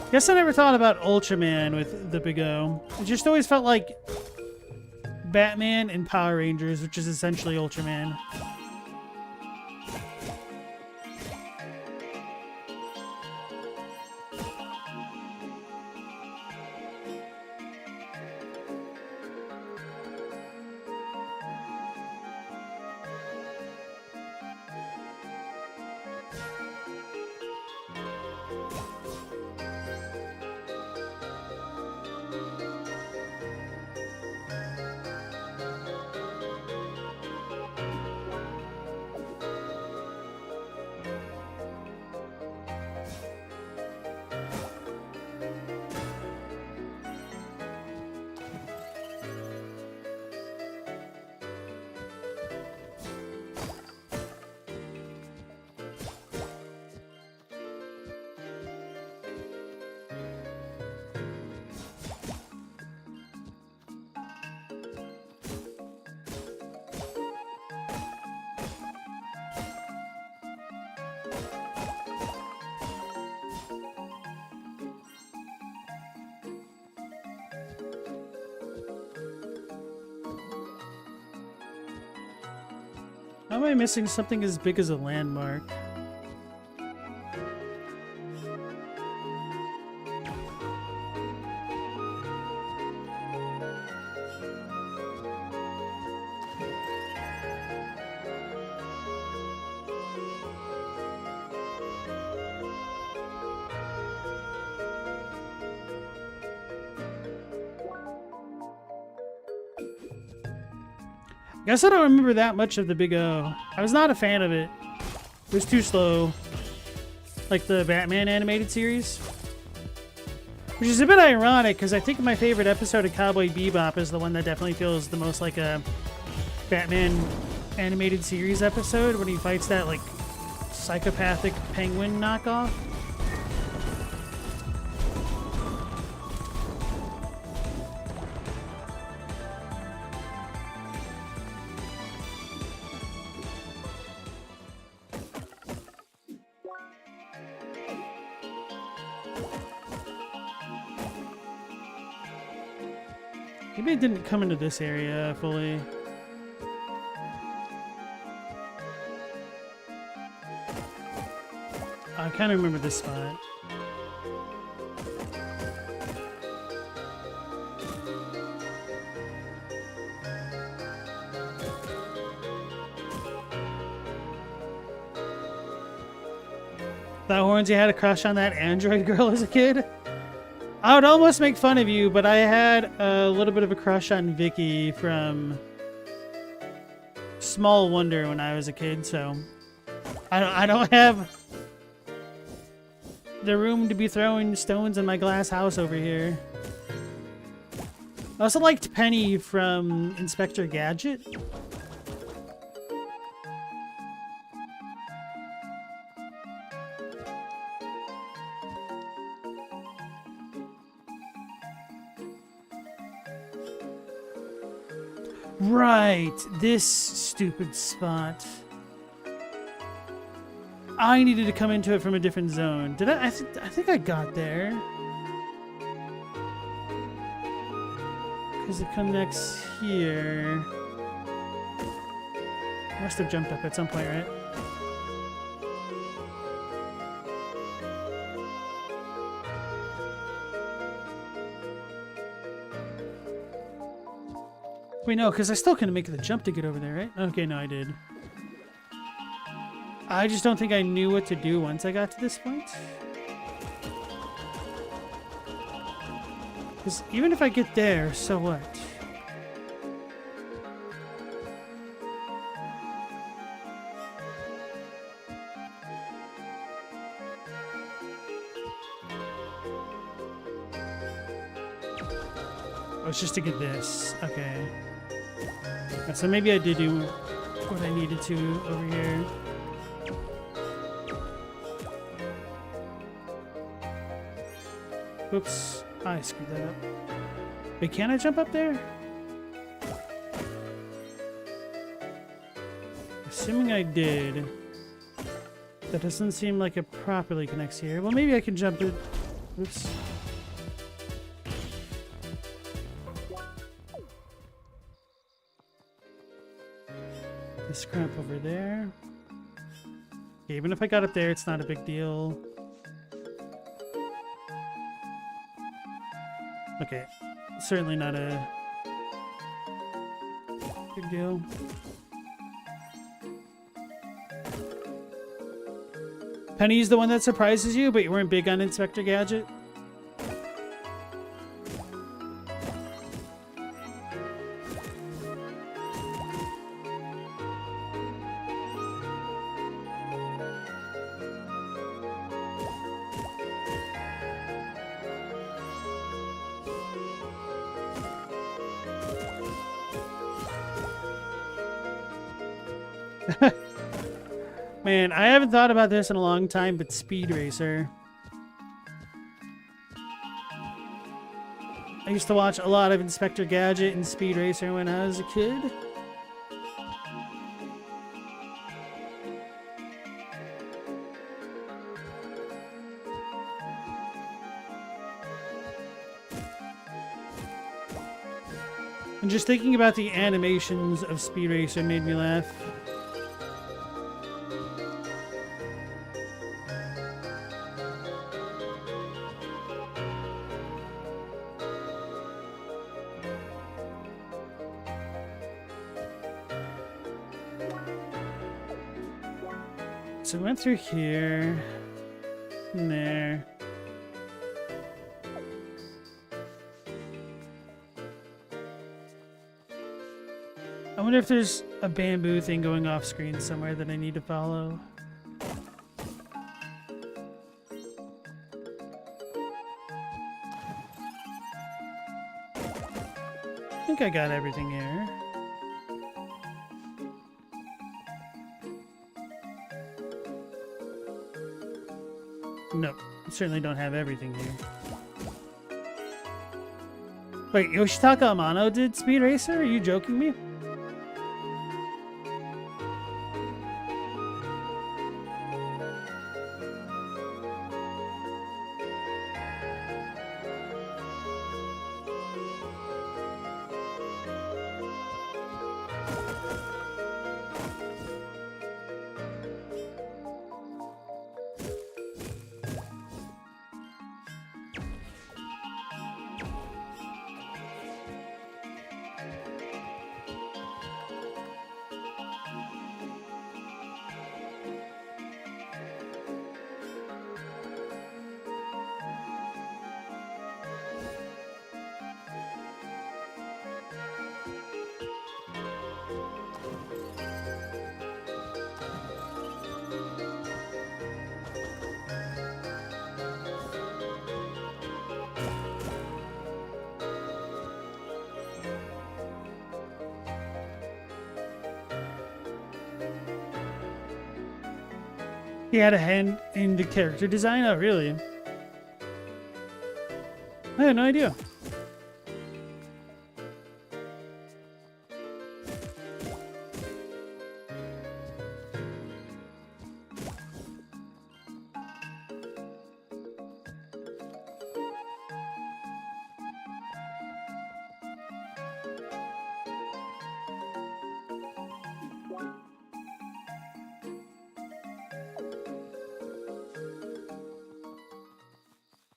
Guess I never thought about Ultraman with the Big O. It just always felt like Batman and Power Rangers, which is essentially Ultraman. How am I missing something as big as a landmark? Guess I don't remember that much of the Big O. I was not a fan of it. It was too slow. Like the Batman animated series. Which is a bit ironic, because I think my favorite episode of Cowboy Bebop is the one that definitely feels the most like a Batman animated series episode, when he fights that, like, psychopathic penguin knockoff. Maybe it didn't come into this area fully. I kind of remember this spot. Thought Hornsey had a crush on that android girl as a kid? I would almost make fun of you, but I had a little bit of a crush on Vicky from Small Wonder when I was a kid, so I don't have the room to be throwing stones in my glass house over here. I also liked Penny from Inspector Gadget. Right, this stupid spot. I needed to come into it from a different zone. Did I? I think I got there. Because it connects here. Must have jumped up at some point, right? Wait, no, because I still couldn't make the jump to get over there, right? Okay, no, I did. I just don't think I knew what to do once I got to this point. Because even if I get there, so what? Oh, it's just to get this. Okay. So maybe I did do what I needed to over here. Oops. I screwed that up. Wait, can I jump up there? Assuming I did. That doesn't seem like it properly connects here. Well, maybe I can jump it. Oops. This crap over there. Okay, even if I got up there, it's not a big deal. Okay, certainly not a big deal. Penny's the one that surprises you, but you weren't big on Inspector Gadget? Man, I haven't thought about this in a long time, but Speed Racer. I used to watch a lot of Inspector Gadget and Speed Racer when I was a kid. And just thinking about the animations of Speed Racer made me laugh. So we went through here, and there. I wonder if there's a bamboo thing going off screen somewhere that I need to follow. I think I got everything here. Nope, I certainly don't have everything here. Wait, Yoshitaka Amano did Speed Racer? Are you joking me? He had a hand in the character design? Oh, really? I had no idea.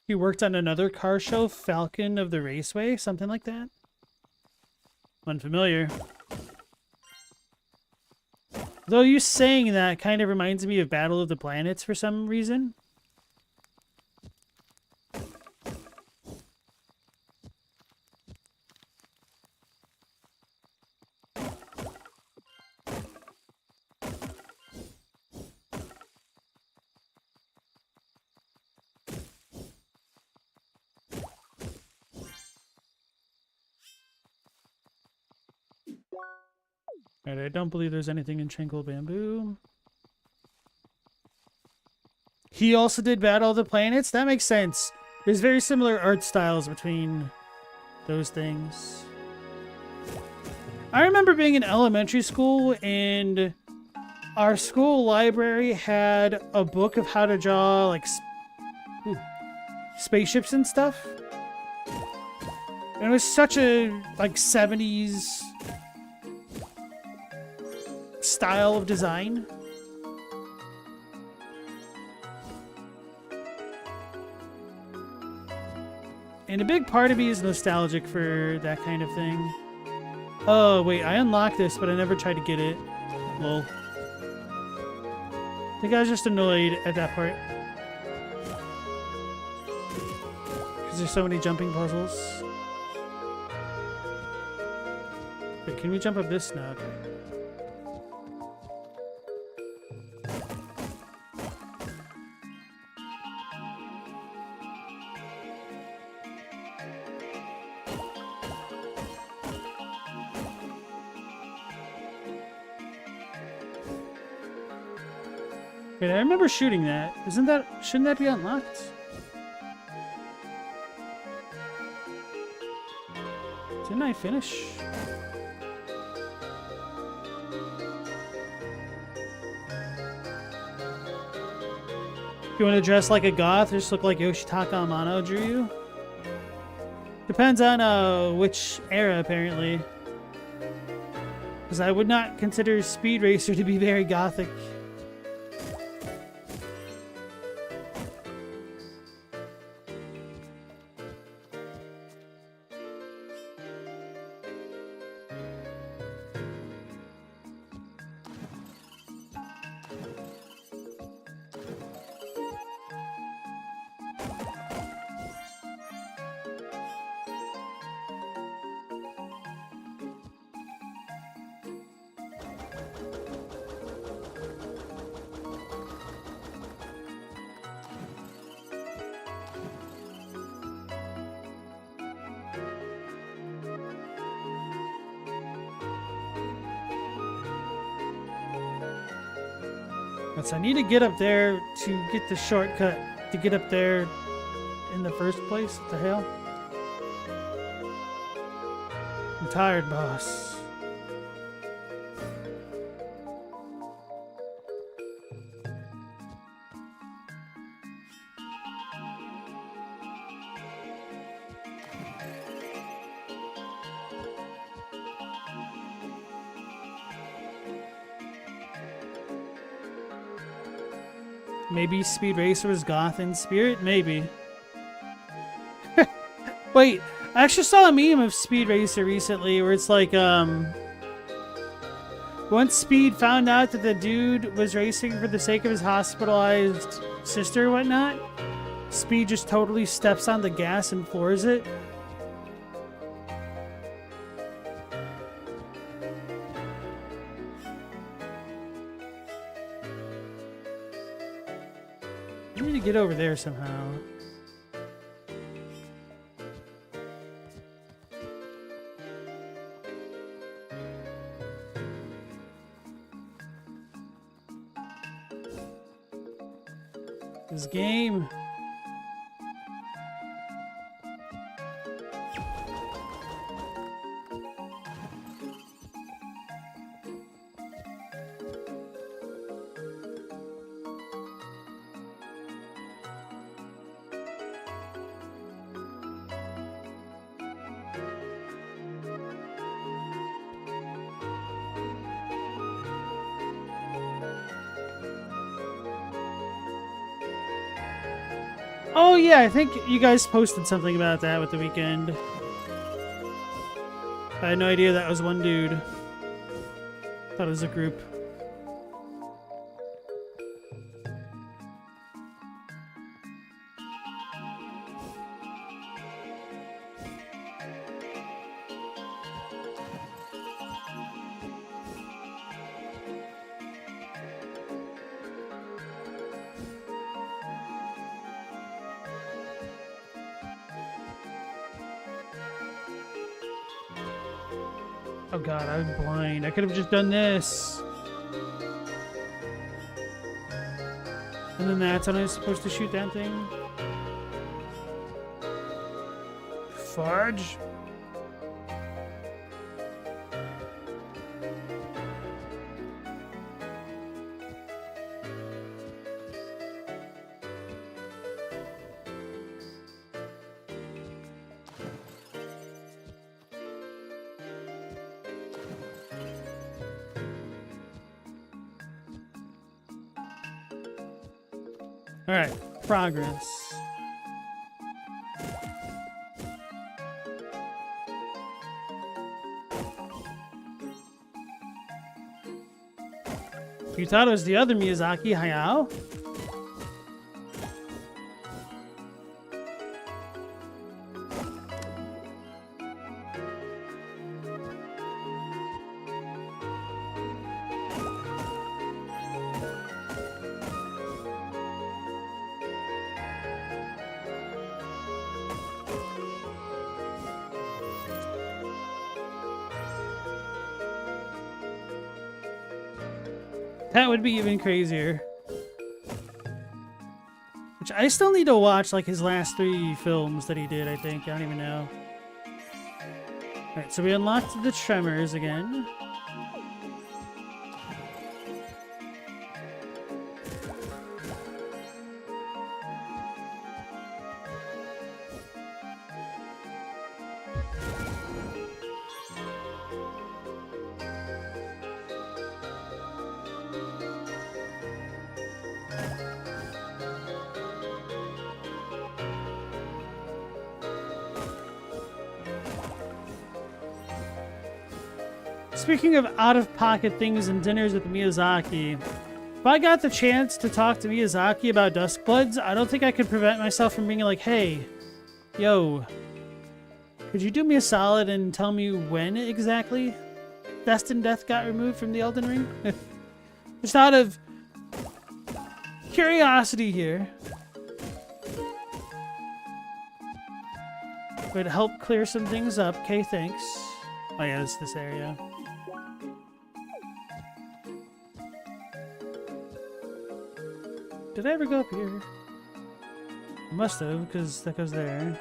He worked on another car show, Falcon of the Raceway, something like that. Unfamiliar. Though you saying that kind of reminds me of Battle of the Planets for some reason. Alright, I don't believe there's anything in Tranquil Bamboo. He also did Battle of the Planets? That makes sense. There's very similar art styles between those things. I remember being in elementary school and our school library had a book of how to draw like spaceships and stuff. And it was such a like 70s style of design. And a big part of me is nostalgic for that kind of thing. Oh, wait, I unlocked this, but I never tried to get it. Lol. I think I was just annoyed at that part. Because there's so many jumping puzzles. Wait, can we jump up this now? Okay. Wait, I remember shooting that. Shouldn't that be unlocked? Didn't I finish? If you want to dress like a goth, or just look like Yoshitaka Amano drew you? Depends on which era, apparently. Because I would not consider Speed Racer to be very gothic. So I need to get up there to get the shortcut to get up there in the first place. What the hell? I'm tired, boss. Maybe Speed Racer was goth in spirit? Maybe. Wait, I actually saw a meme of Speed Racer recently where it's like, once Speed found out that the dude was racing for the sake of his hospitalized sister or whatnot, Speed just totally steps on the gas and floors it. I need to get over there somehow. This game. Oh yeah, I think you guys posted something about that with the weekend. I had no idea that was one dude. Thought it was a group. Oh god, I'm blind. I could have just done this. And then that's when I was supposed to shoot that thing. Fudge. All right, progress. You thought it was the other Miyazaki, Hayao? That would be even crazier. Which I still need to watch, like, his last 3 films that he did, I think. I don't even know. Alright, so we unlocked the Tremors again. Speaking of out-of-pocket things and dinners with Miyazaki, if I got the chance to talk to Miyazaki about Duskbloods, I don't think I could prevent myself from being like, hey, yo, could you do me a solid and tell me when exactly Destined Death got removed from the Elden Ring? Just out of curiosity here. Would help clear some things up. Okay, thanks. Oh yeah, it's this area. Did I ever go up here? I must have, because that goes there.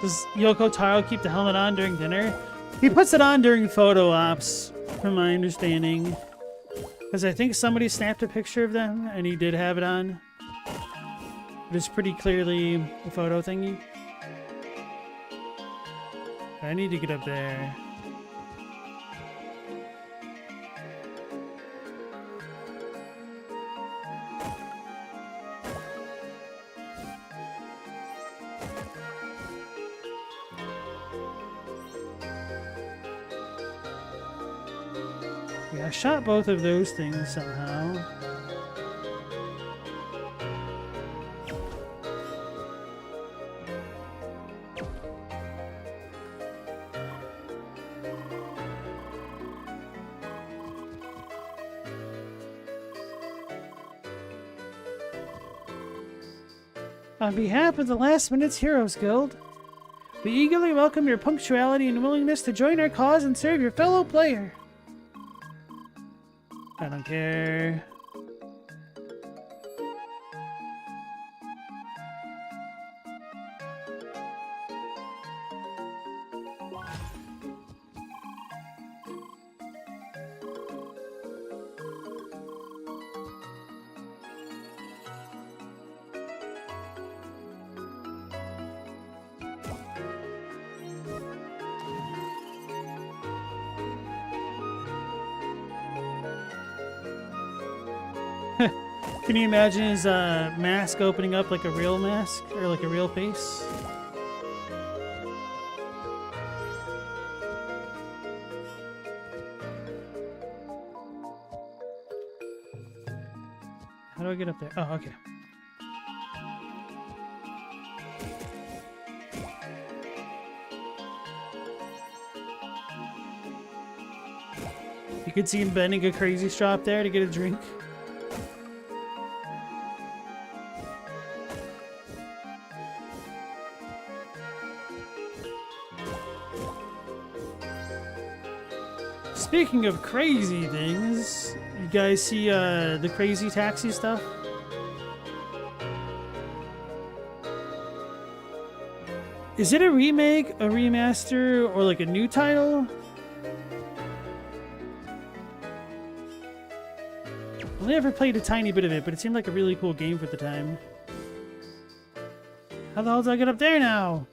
Does Yoko Taro keep the helmet on during dinner? He puts it on during photo ops, from my understanding. Because I think somebody snapped a picture of them, and he did have it on. But it's pretty clearly a photo thingy. I need to get up there. Yeah, I shot both of those things somehow. On behalf of the Last Minute's Heroes Guild, we eagerly welcome your punctuality and willingness to join our cause and serve your fellow player. I don't care. Can you imagine his mask opening up like a real mask? Or like a real face? How do I get up there? Oh, okay. could see him bending a crazy straw up there to get a drink. Speaking of crazy things, you guys see the crazy taxi stuff? Is it a remake, a remaster, or like a new title? I only ever played a tiny bit of it, but it seemed like a really cool game for the time. How the hell do I get up there now?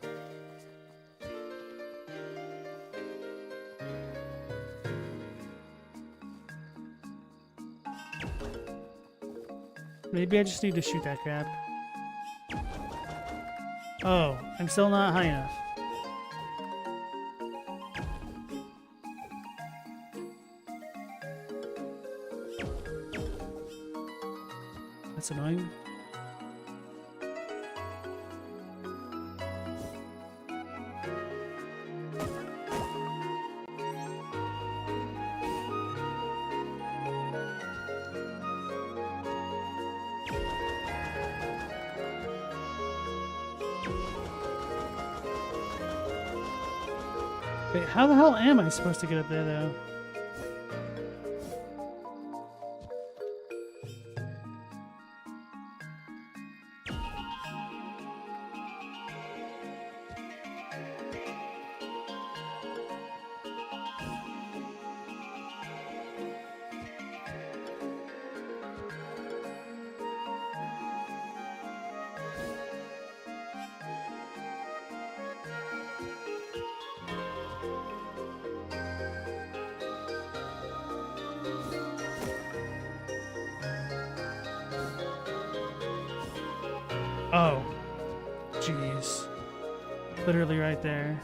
Maybe I just need to shoot that crap. Oh, I'm still not high enough. That's annoying. Wait, how the hell am I supposed to get up there, though? Oh. Jeez. Literally right there.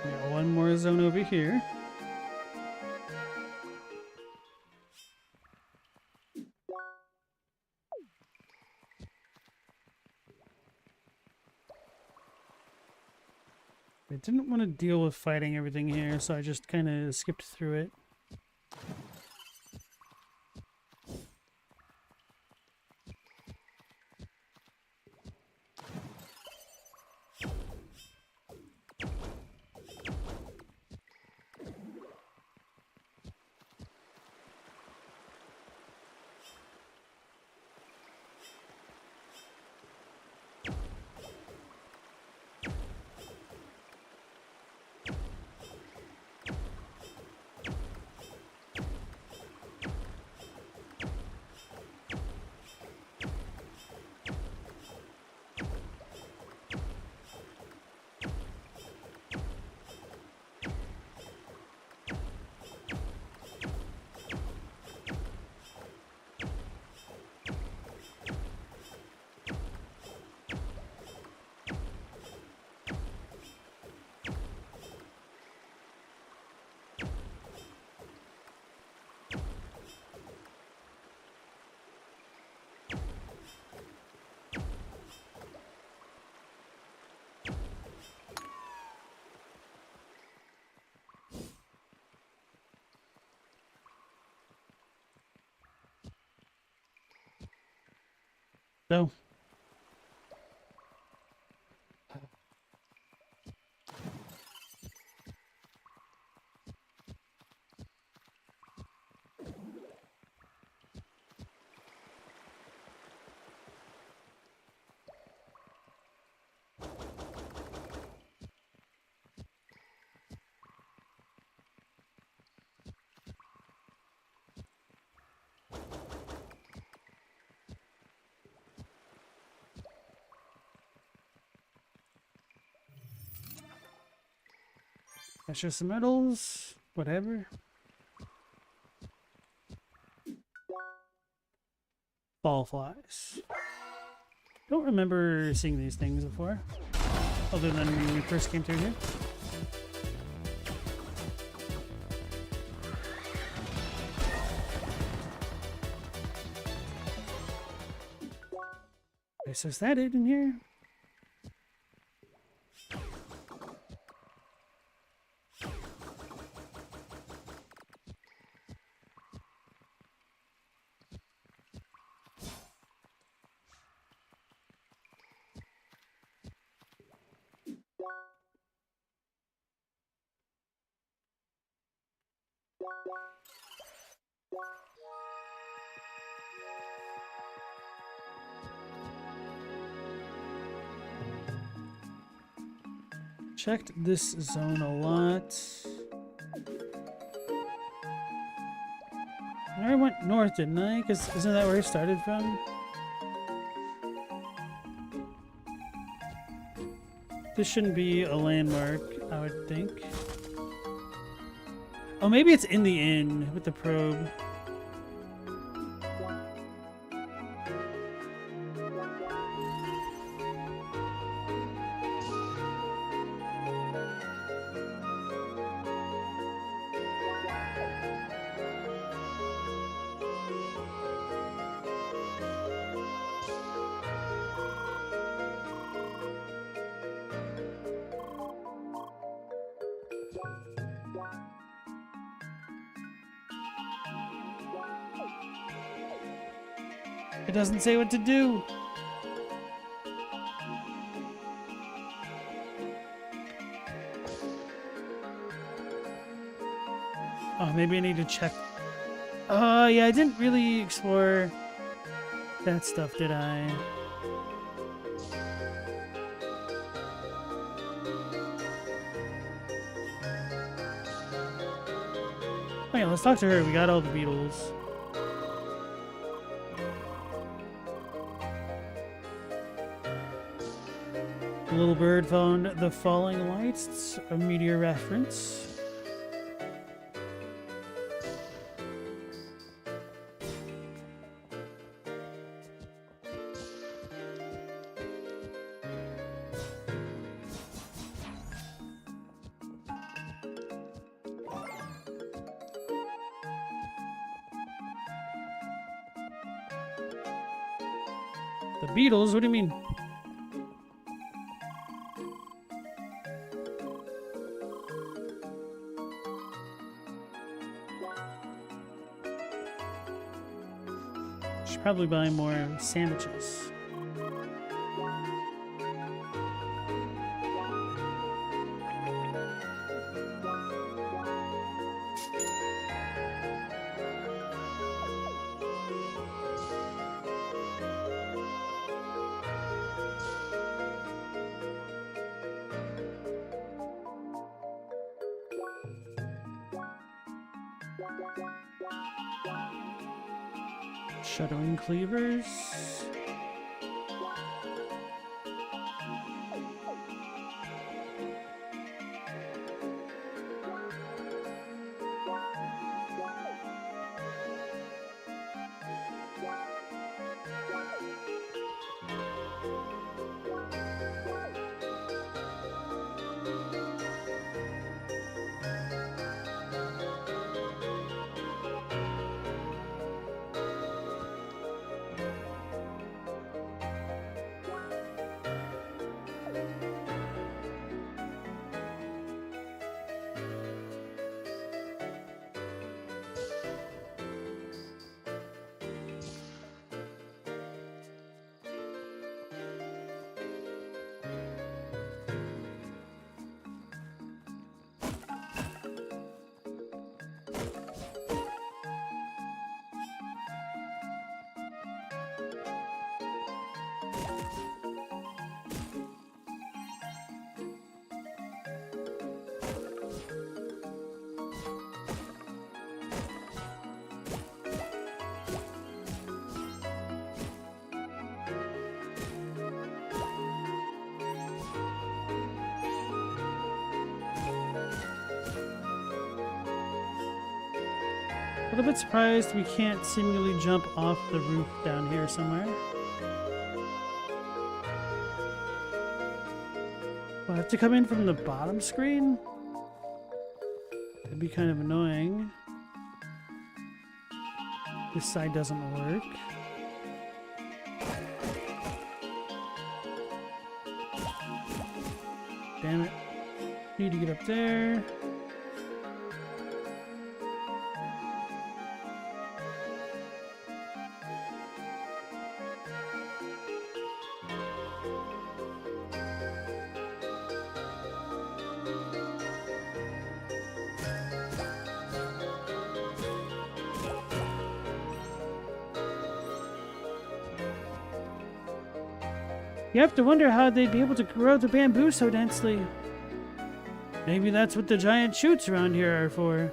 Got one more zone over here. I didn't want to deal with fighting everything here, so I just kind of skipped through it. So. Precious some metals, whatever. Ball flies. Don't remember seeing these things before, other than when we first came through here. Okay, so is that it in here? Checked this zone a lot. I went north, didn't I? Because isn't that where I started from? This shouldn't be a landmark, I would think. Oh, maybe it's in the inn with the probe. It doesn't say what to do. Oh, maybe I need to check. Yeah, I didn't really explore that stuff, did I? Oh yeah, let's talk to her. We got all the beetles. The little bird found the falling lights. It's a meteor reference. The beetles? What do you mean? Should probably buy more sandwiches. Shuttering cleavers. little bit surprised we can't seemingly jump off the roof down here somewhere. We'll have to come in from the bottom screen? That'd be kind of annoying. This side doesn't work. Damn it. Need to get up there. You have to wonder how they'd be able to grow the bamboo so densely. Maybe that's what the giant shoots around here are for.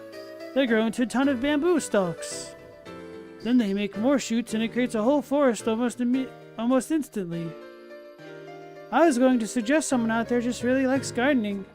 They grow into a ton of bamboo stalks. Then they make more shoots and it creates a whole forest almost instantly. I was going to suggest someone out there just really likes gardening.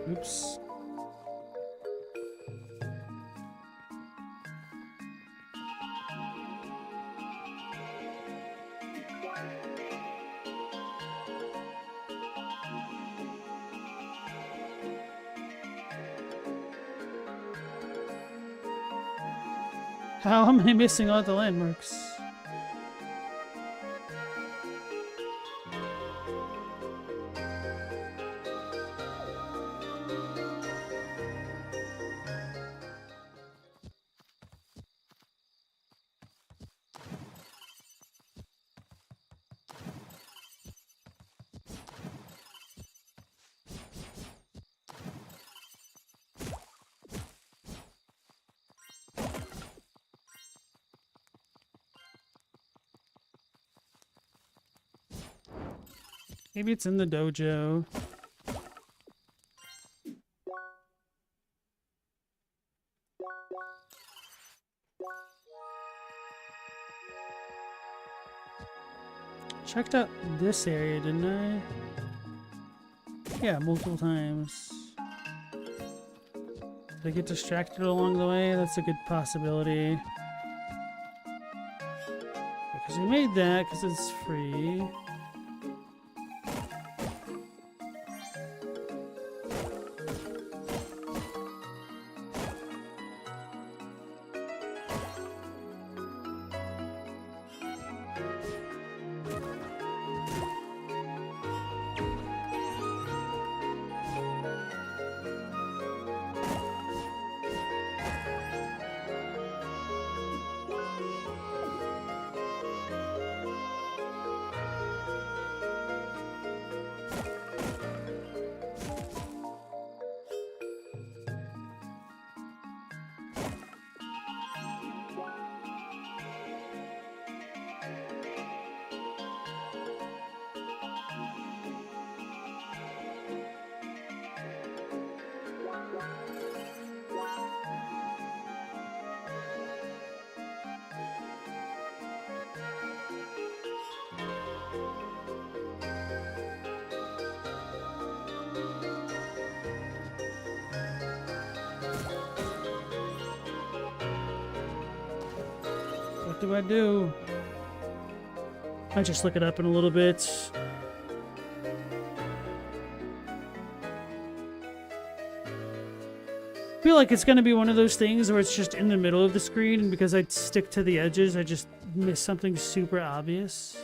Oops. How am I missing all the landmarks? Maybe it's in the dojo. Checked out this area, didn't I? Yeah, multiple times. Did I get distracted along the way? That's a good possibility. Because we made that because it's free. What do I do? I just look it up in a little bit. I feel like it's going to be one of those things where it's just in the middle of the screen, and because I stick to the edges, I just miss something super obvious.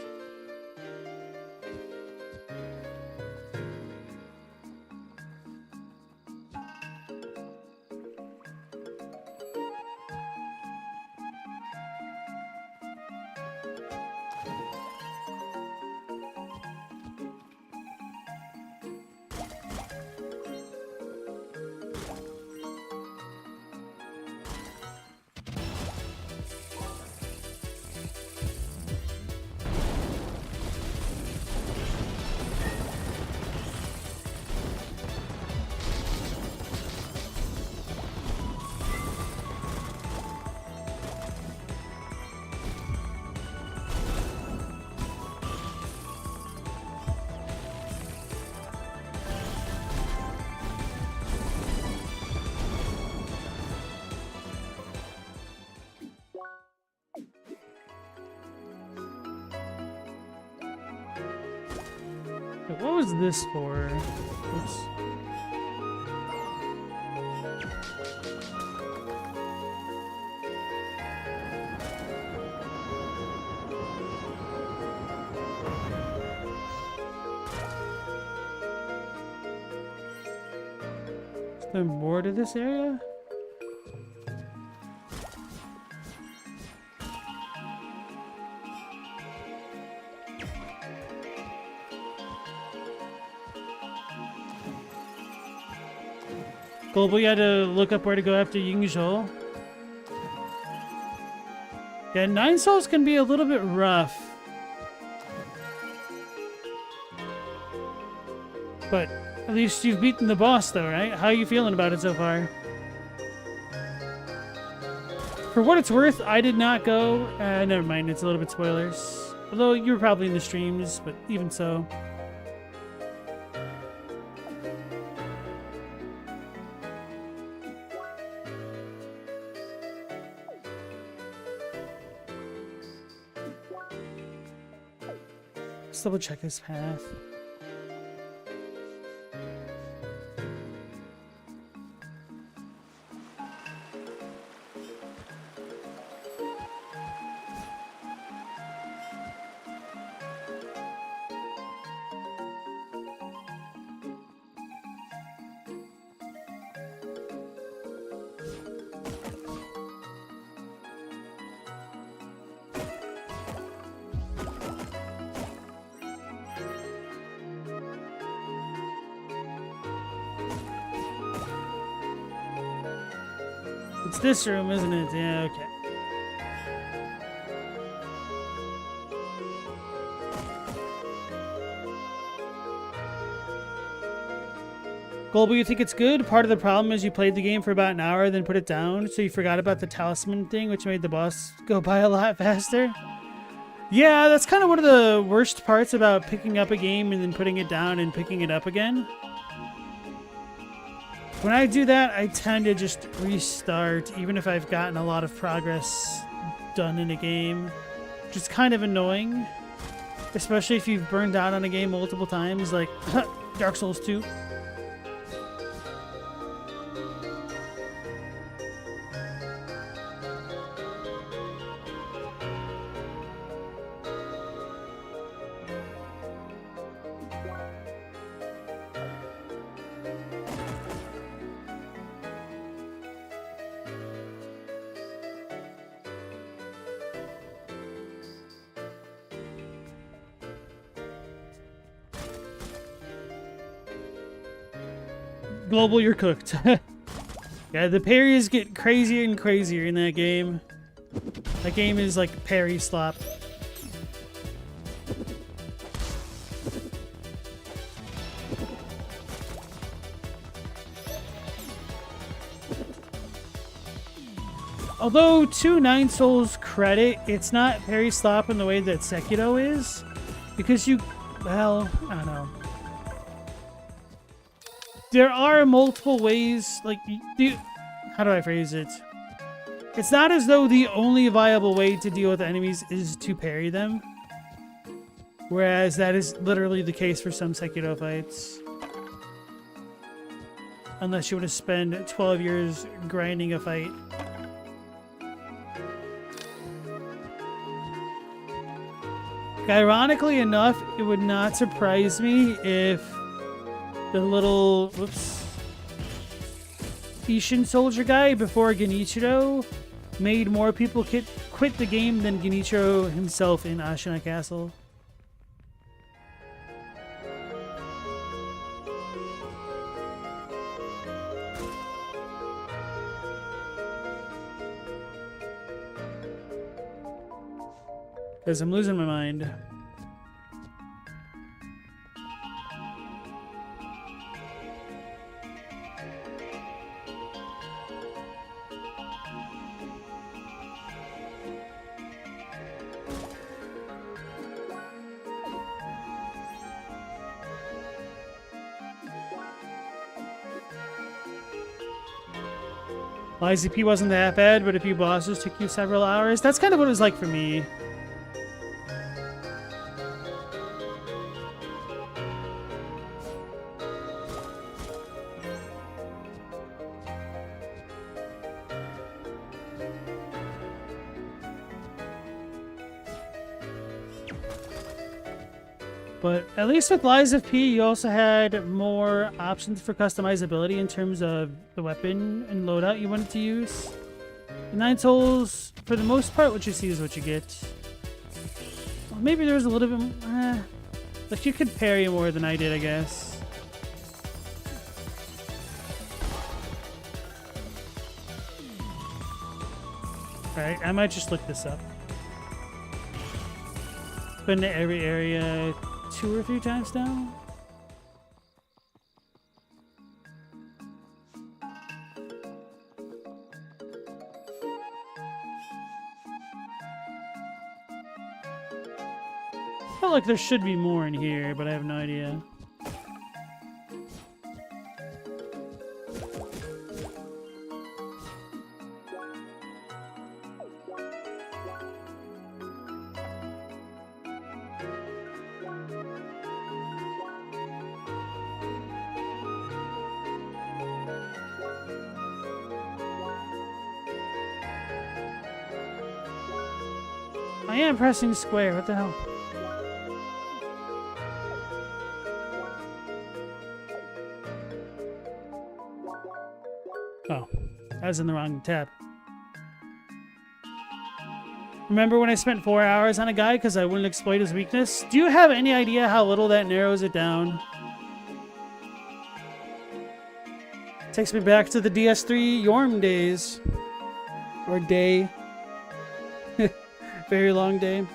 But what was this for? Oops. Is there more to this area? Global, you had to look up where to go after Yingzhou. Yeah, 9 souls can be a little bit rough. But at least you've beaten the boss though, right? How are you feeling about it so far? For what it's worth, I did not go. Never mind, it's a little bit spoilers. Although you were probably in the streams, but even so. Let's double check this path. It's this room, isn't it? Yeah, okay. Global, you think it's good? Part of the problem is you played the game for about an hour, then put it down, so you forgot about the talisman thing, which made the boss go by a lot faster. Yeah, that's kind of one of the worst parts about picking up a game and then putting it down and picking it up again. When I do that, I tend to just restart, even if I've gotten a lot of progress done in a game. Which is kind of annoying. Especially if you've burned out on a game multiple times, like Dark Souls 2. Global, you're cooked. Yeah, the parries get crazier and crazier in that game. That game is like parry slop. Although, to 9 Souls' credit, it's not parry slop in the way that Sekiro is. Because you, well, I don't know. There are multiple ways, like, how do I phrase it? It's not as though the only viable way to deal with enemies is to parry them. Whereas that is literally the case for some Sekiro fights. Unless you want to spend 12 years grinding a fight. Ironically enough, it would not surprise me if the little, whoops, Ishin soldier guy before Genichiro made more people quit the game than Genichiro himself in Ashina Castle. Because I'm losing my mind. ICP wasn't that bad, but a few bosses took you several hours. That's kind of what it was like for me. But at least with Lies of P, you also had more options for customizability in terms of the weapon and loadout you wanted to use. The Nine Souls, for the most part, what you see is what you get. Well, maybe there was a little bit... like, you could parry more than I did, I guess. Alright, I might just look this up. Been to every area 2 or 3 times now. I feel like there should be more in here, but I have no idea. I am pressing square, what the hell? Oh, I was in the wrong tab. Remember when I spent 4 hours on a guy because I wouldn't exploit his weakness? Do you have any idea how little that narrows it down? Takes me back to the DS3 Yorm days. Or day. Very long day.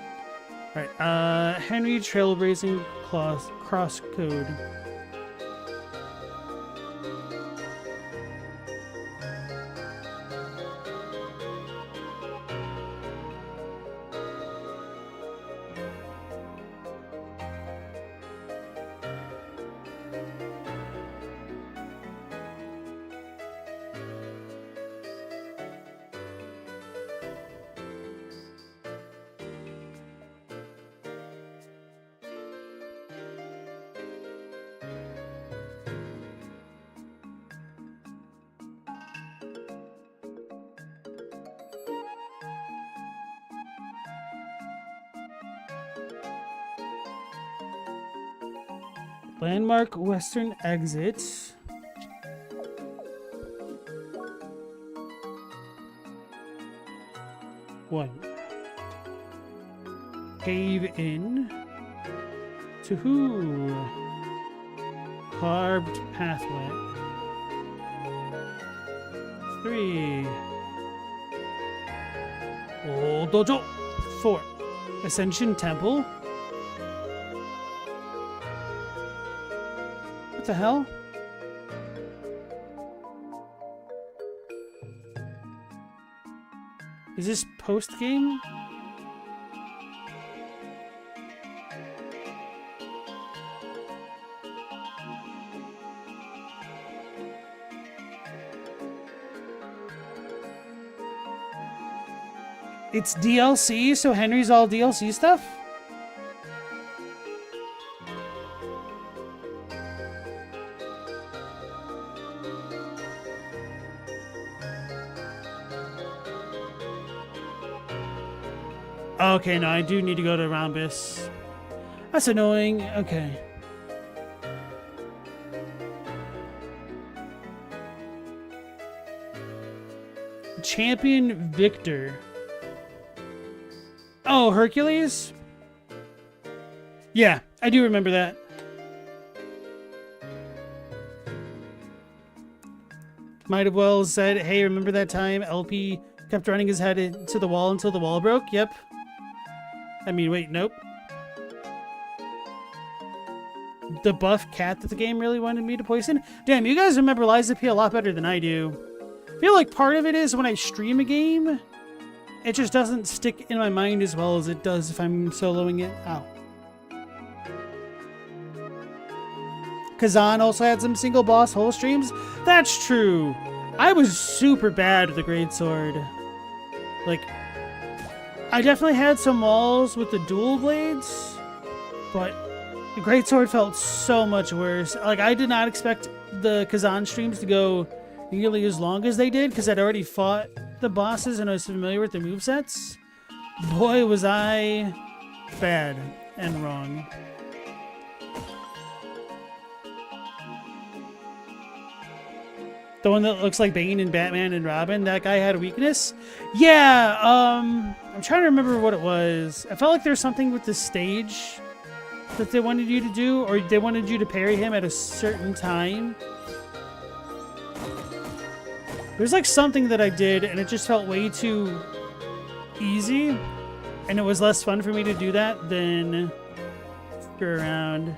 Alright, Henry Trailblazing Cross Code. Landmark Western Exit. One. Cave in. To who? Carved pathway. 3. Old Dojo. 4. Ascension Temple. What the hell? Is this post-game? It's DLC, so Henry's all DLC stuff? Okay, no, I do need to go to Rhombus. That's annoying. Okay. Champion Victor. Oh, Hercules? Yeah, I do remember that. Might have well said, hey, remember that time LP kept running his head into the wall until the wall broke? Yep. I mean, wait, nope. The buff cat that the game really wanted me to poison? Damn, you guys remember Lies of P a lot better than I do. I feel like part of it is when I stream a game, it just doesn't stick in my mind as well as it does if I'm soloing it. Ow. Kazan also had some single boss whole streams. That's true. I was super bad with the greatsword. Like, I definitely had some walls with the dual blades, but the greatsword felt so much worse. Like, I did not expect the Kazan streams to go nearly as long as they did because I'd already fought the bosses and I was familiar with the movesets. Boy, was I bad and wrong. The one that looks like Bane and Batman and Robin. That guy had a weakness. Yeah, I'm trying to remember what it was. I felt like there was something with the stage that they wanted you to do, or they wanted you to parry him at a certain time. There's like something that I did, and it just felt way too easy, and it was less fun for me to do that than screw around.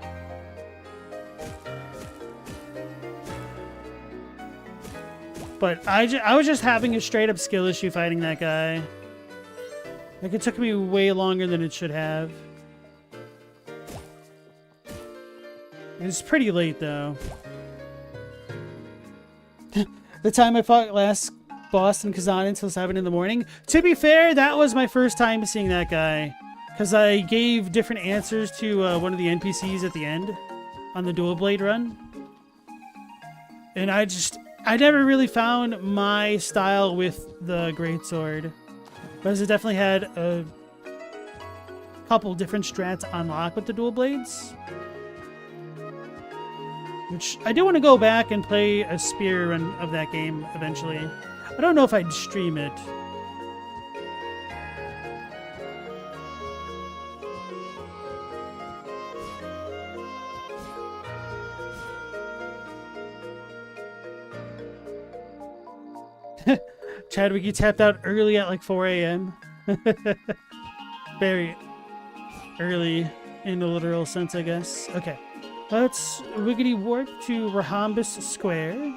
But I was just having a straight up skill issue fighting that guy. Like, it took me way longer than it should have. It was pretty late though. The time I fought last boss in Kazan until 7 in the morning. To be fair, that was my first time seeing that guy. Because I gave different answers to one of the NPCs at the end on the dual blade run. And I never really found my style with the greatsword. But it definitely had a couple different strats on lock with the dual blades. Which I do want to go back and play a spear run of that game eventually. I don't know if I'd stream it. Chadwick, you tapped out early at like 4 a.m. Very early in the literal sense, I guess. Okay. Let's wiggity warp to Rhombus Square.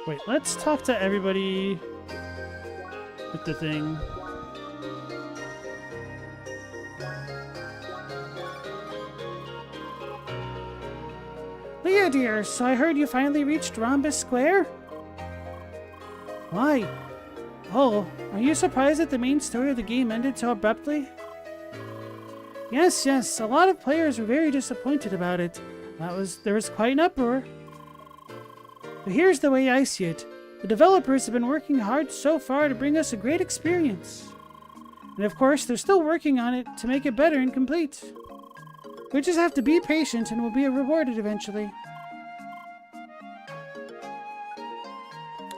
Wait, let's talk to everybody with the thing. Leah, dear, so I heard you finally reached Rhombus Square? Why? Oh, are you surprised that the main story of the game ended so abruptly? Yes, a lot of players were very disappointed about it. There was quite an uproar. But here's the way I see it. The developers have been working hard so far to bring us a great experience. And of course, they're still working on it to make it better and complete. We just have to be patient and we'll be rewarded eventually.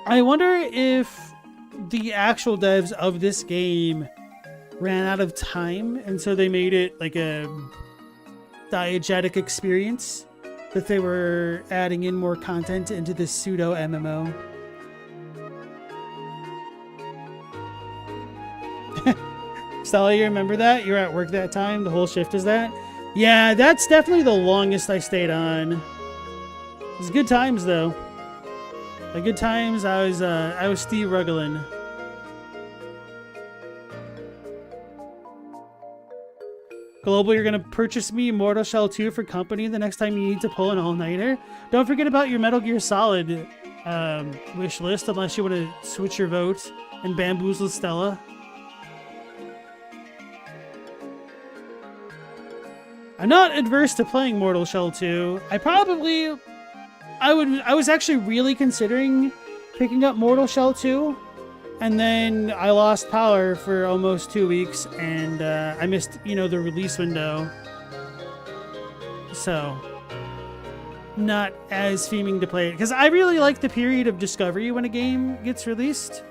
I wonder if the actual devs of this game ran out of time, and so they made it like a diegetic experience, that they were adding in more content into this pseudo MMO. Stella, you remember that? You were at work that time? The whole shift is that? Yeah, that's definitely the longest I stayed on. It was good times though. Like good times, I was Steve Ruggling. Global, you're gonna purchase me Mortal Shell 2 for company the next time you need to pull an all-nighter. Don't forget about your Metal Gear Solid wish list, unless you want to switch your vote and bamboozle Stella. I'm not adverse to playing Mortal Shell 2. I was actually really considering picking up Mortal Shell 2, and then I lost power for almost 2 weeks, and I missed, the release window. So, not as fiending to play it, because I really like the period of discovery when a game gets released,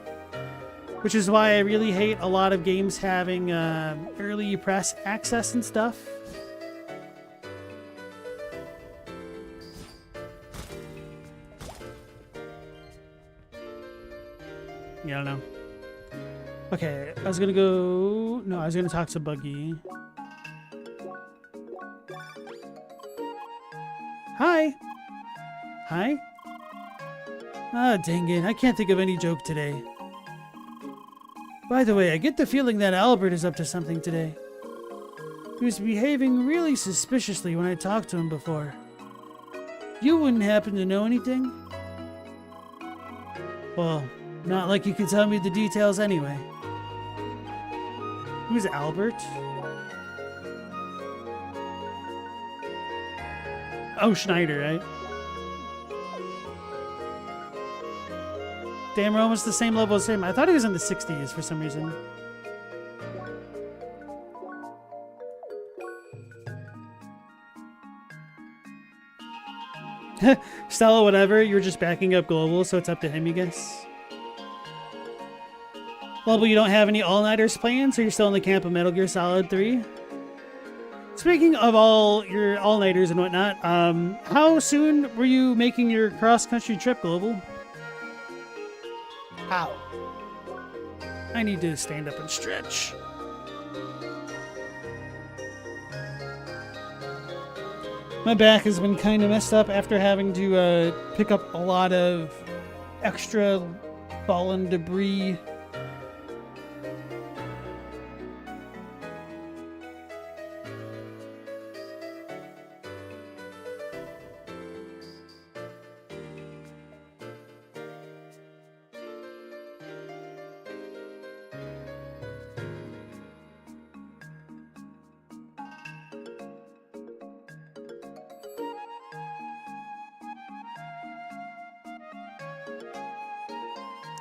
which is why I really hate a lot of games having early press access and stuff. Yeah, I don't know. Okay, I was gonna talk to Buggy. Hi. Hi? Ah, dang it. I can't think of any joke today. By the way, I get the feeling that Albert is up to something today. He was behaving really suspiciously when I talked to him before. You wouldn't happen to know anything? Well, not like you could tell me the details anyway. Who's Albert? Oh, Schneider, right? Damn, we're almost the same level as him. I thought he was in the 60s for some reason. Stella, whatever. You're just backing up Global, so it's up to him, you guess. Global, you don't have any all-nighters planned, so you're still in the camp of Metal Gear Solid 3. Speaking of all your all-nighters and whatnot, how soon were you making your cross-country trip, Global? How? I need to stand up and stretch. My back has been kind of messed up after having to pick up a lot of extra fallen debris.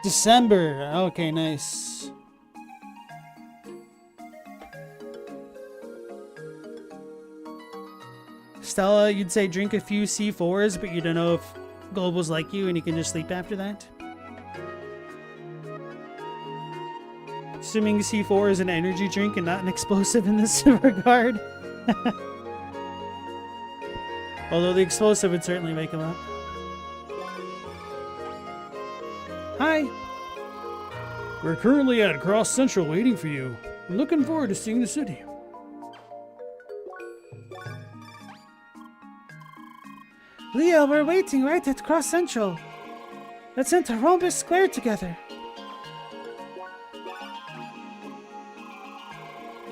December. Okay, nice. Stella, you'd say drink a few C4s, but you don't know if Global's like you and you can just sleep after that? Assuming C4 is an energy drink and not an explosive in this regard. Although the explosive would certainly wake him up. Hi. We're currently at Cross Central waiting for you. I'm looking forward to seeing the city. Leo, we're waiting right at Cross Central. Let's enter Rhombus Square together.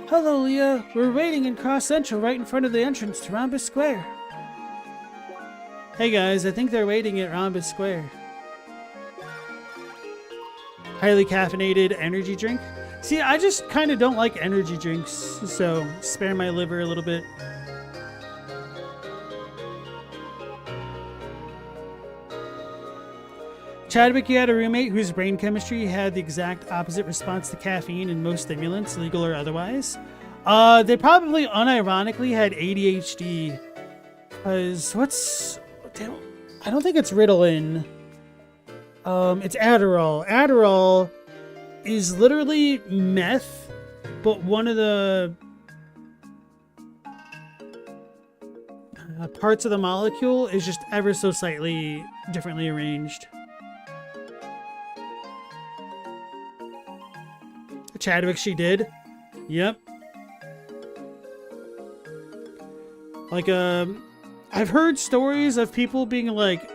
Hello, Leo. We're waiting in Cross Central right in front of the entrance to Rhombus Square. Hey guys, I think they're waiting at Rhombus Square. Highly caffeinated energy drink. See, I just kind of don't like energy drinks, so spare my liver a little bit. Chadwick, you had a roommate whose brain chemistry had the exact opposite response to caffeine and most stimulants, legal or otherwise. They probably unironically had ADHD. Because I don't think it's Ritalin. It's Adderall. Adderall is literally meth, but one of the parts of the molecule is just ever so slightly differently arranged. Chadwick, she did. Yep. Like, I've heard stories of people being like,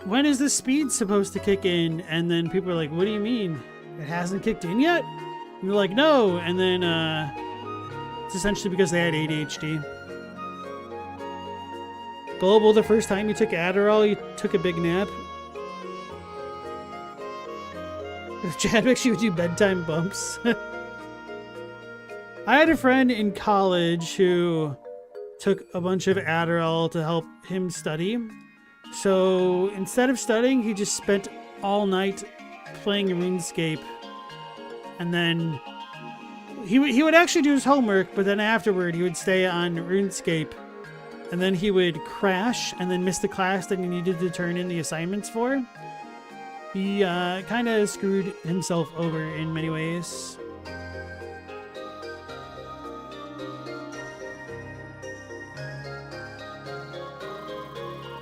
when is the speed supposed to kick in? And then people are like, what do you mean? It hasn't kicked in yet? And they're like, no. And then it's essentially because they had ADHD. Global, the first time you took Adderall, you took a big nap. Chadwick, she would do bedtime bumps. I had a friend in college who took a bunch of Adderall to help him study. So instead of studying, he just spent all night playing RuneScape. And then he would actually do his homework, but then afterward he would stay on RuneScape. And then he would crash and then miss the class that he needed to turn in the assignments for. He kind of screwed himself over in many ways.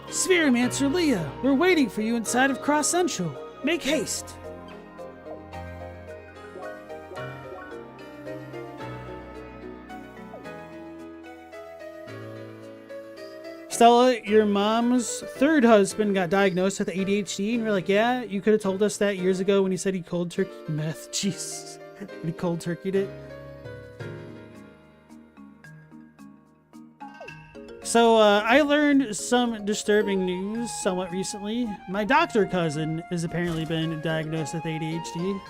Spheromancer Leah, we're waiting for you inside of Cross Central. Make haste. Stella, your mom's third husband got diagnosed with ADHD, and we're like, yeah, you could have told us that years ago when he said he cold turkey meth. Jeez, he cold turkeyed it. So I learned some disturbing news somewhat recently. My doctor cousin has apparently been diagnosed with ADHD.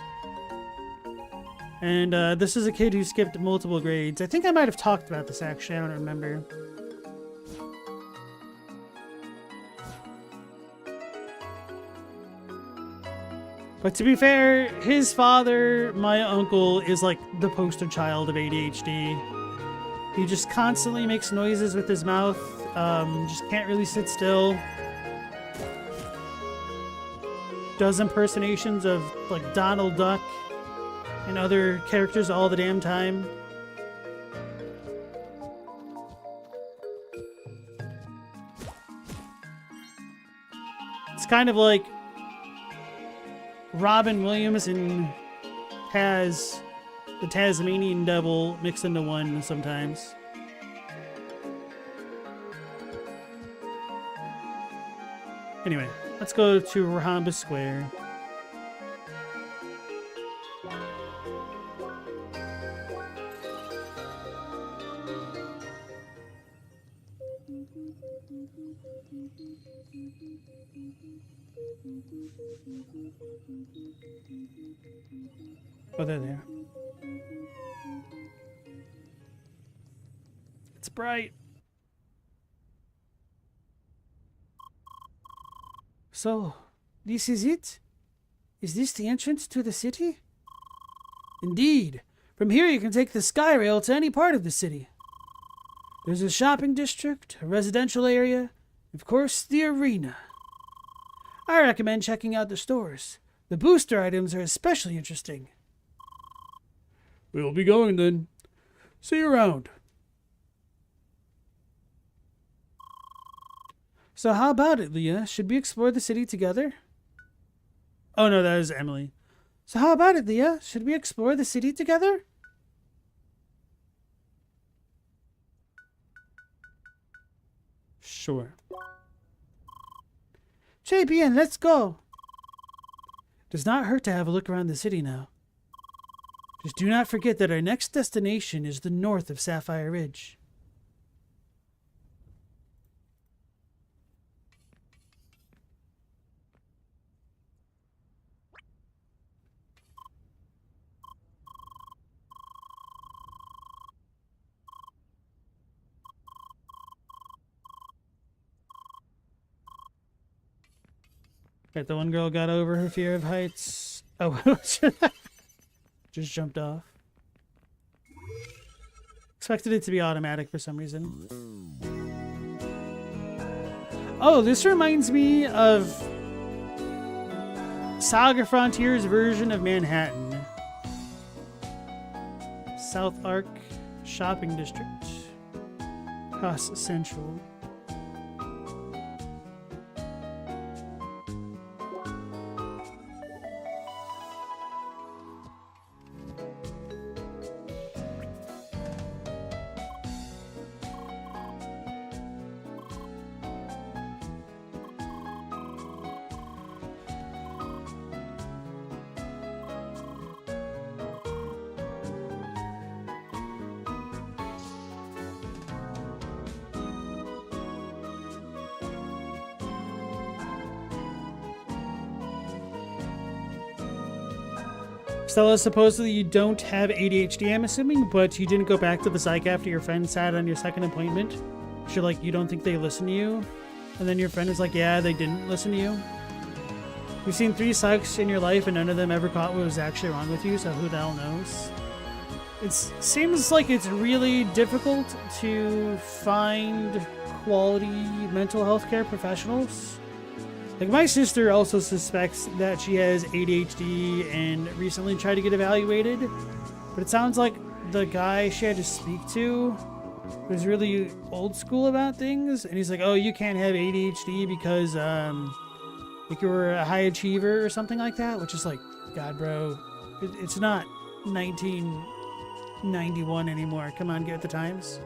And this is a kid who skipped multiple grades. I think I might have talked about this actually, I don't remember. But to be fair, his father, my uncle, is like the poster child of ADHD. He just constantly makes noises with his mouth, just can't really sit still. does impersonations of like Donald Duck and other characters all the damn time. It's kind of like Robin Williams and Taz, the Tasmanian Devil, mixed into one sometimes. Anyway, let's go to Rhombus Square. Oh, they're there. It's bright. So, this is it? Is this the entrance to the city? Indeed. From here you can take the sky rail to any part of the city. There's a shopping district, a residential area, and of course, the arena. I recommend checking out the stores. The booster items are especially interesting. We'll be going then. See you around. So how about it, Leah? Should we explore the city together? Oh no, that is Emily. So how about it, Leah? Should we explore the city together? Sure. JPN, let's go. Does not hurt to have a look around the city now. Just do not forget that our next destination is the north of Sapphire Ridge. Right, the one girl got over her fear of heights. Oh, just jumped off. Expected it to be automatic for some reason. Oh, this reminds me of Saga Frontier's version of Manhattan. South Arc Shopping District. Cross Central. Stella, supposedly you don't have ADHD, I'm assuming, but you didn't go back to the psych after your friend sat on your second appointment. You're like, you don't think they listen to you? And then your friend is like, yeah, they didn't listen to you. You've seen 3 psychs in your life and none of them ever caught what was actually wrong with you, so who the hell knows? It seems like it's really difficult to find quality mental health care professionals. Like, my sister also suspects that she has ADHD and recently tried to get evaluated, but it sounds like the guy she had to speak to was really old school about things, and he's like, oh, you can't have ADHD because like you were a high achiever or something like that, which is like, God, bro, it's not 1991 anymore. Come on, get with the times.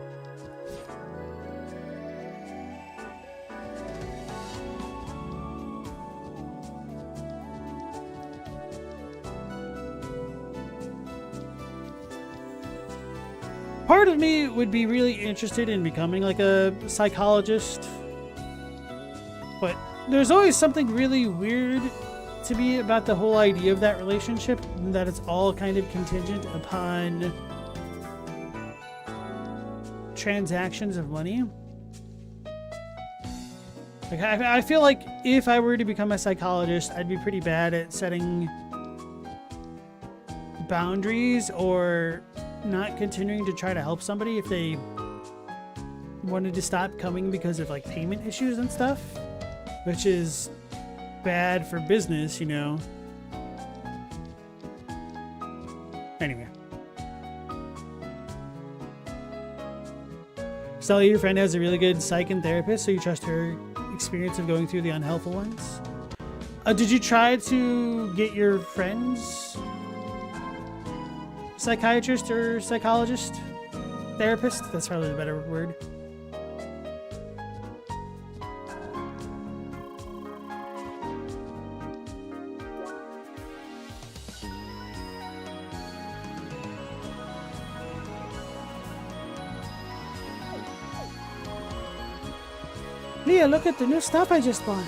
Part of me would be really interested in becoming like a psychologist, but there's always something really weird to me about the whole idea of that relationship, that it's all kind of contingent upon transactions of money. Like, I feel like if I were to become a psychologist, I'd be pretty bad at setting boundaries or not continuing to try to help somebody if they wanted to stop coming because of like payment issues and stuff, which is bad for business, you know. Anyway. Sally, your friend has a really good psych and therapist, so you trust her experience of going through the unhelpful ones. Did you try to get your friend's psychiatrist or psychologist? Therapist? That's probably the better word. Leah, look at the new stuff I just bought.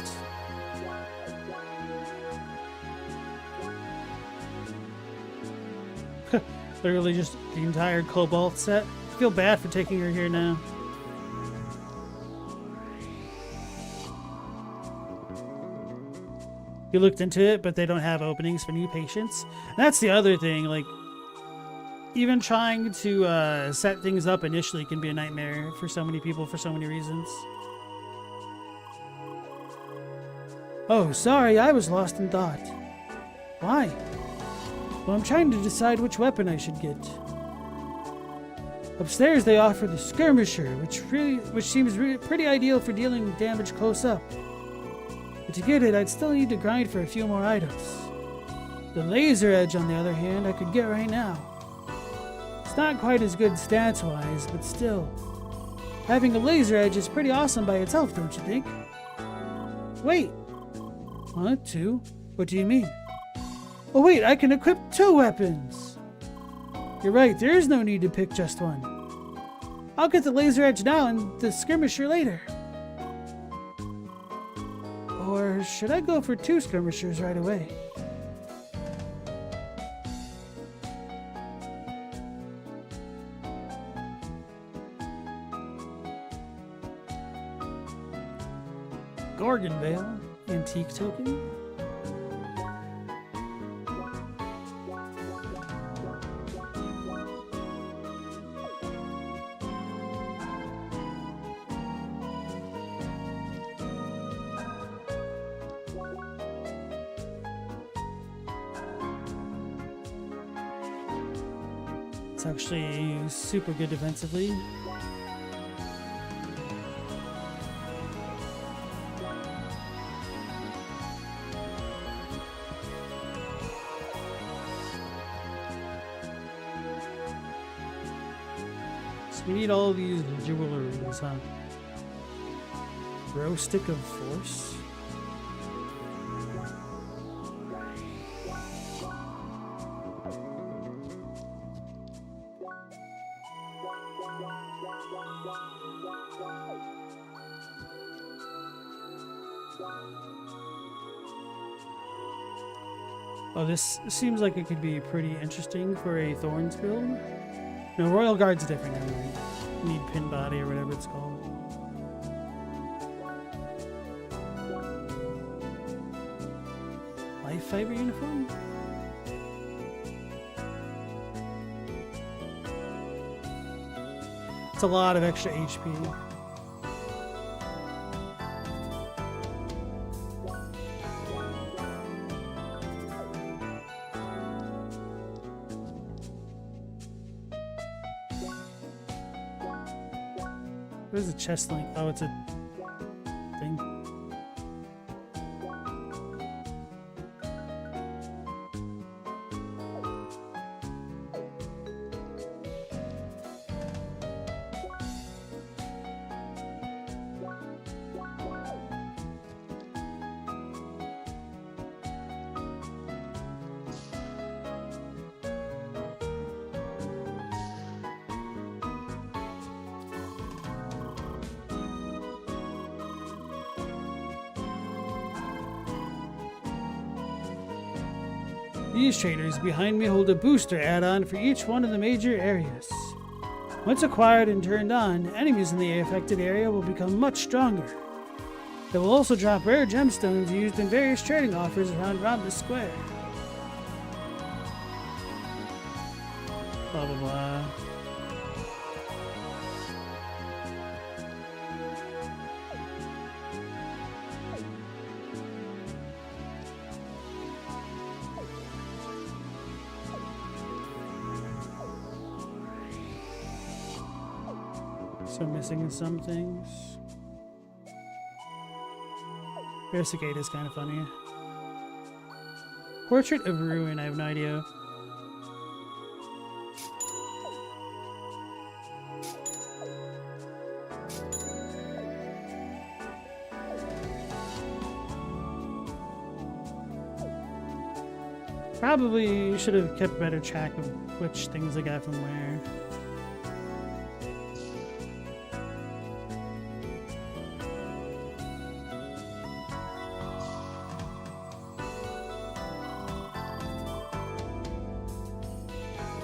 Literally just the entire Cobalt set. I feel bad for taking her here now. You looked into it, but they don't have openings for new patients. And that's the other thing, like, even trying to set things up initially can be a nightmare for so many people for so many reasons. Oh, sorry, I was lost in thought. Why? Well, I'm trying to decide which weapon I should get. Upstairs they offer the skirmisher, which seems pretty ideal for dealing damage close up. But to get it, I'd still need to grind for a few more items. The laser edge, on the other hand, I could get right now. It's not quite as good stats-wise, but still. Having a laser edge is pretty awesome by itself, don't you think? Wait. What? 2? What do you mean? Oh wait, I can equip 2 weapons! You're right, there is no need to pick just one. I'll get the laser edge now and the skirmisher later. Or should I go for 2 skirmishers right away? Gorgon Veil, antique token. It's actually super good defensively. So we need all these jewelries, huh? Row stick of force. Oh, this seems like it could be pretty interesting for a Thorns build. No, Royal Guard's different. I need Pin Body or whatever it's called. Life Fiber uniform? It's a lot of extra HP. Where's the chest link? Oh, it's a thing. These traders behind me hold a booster add-on for each one of the major areas. Once acquired and turned on, enemies in the affected area will become much stronger. They will also drop rare gemstones used in various trading offers around Rhombus Square. Blah blah blah. So I'm missing some things. Bear Cicada is kind of funny. Portrait of Ruin, I have no idea. Probably should have kept better track of which things I got from where.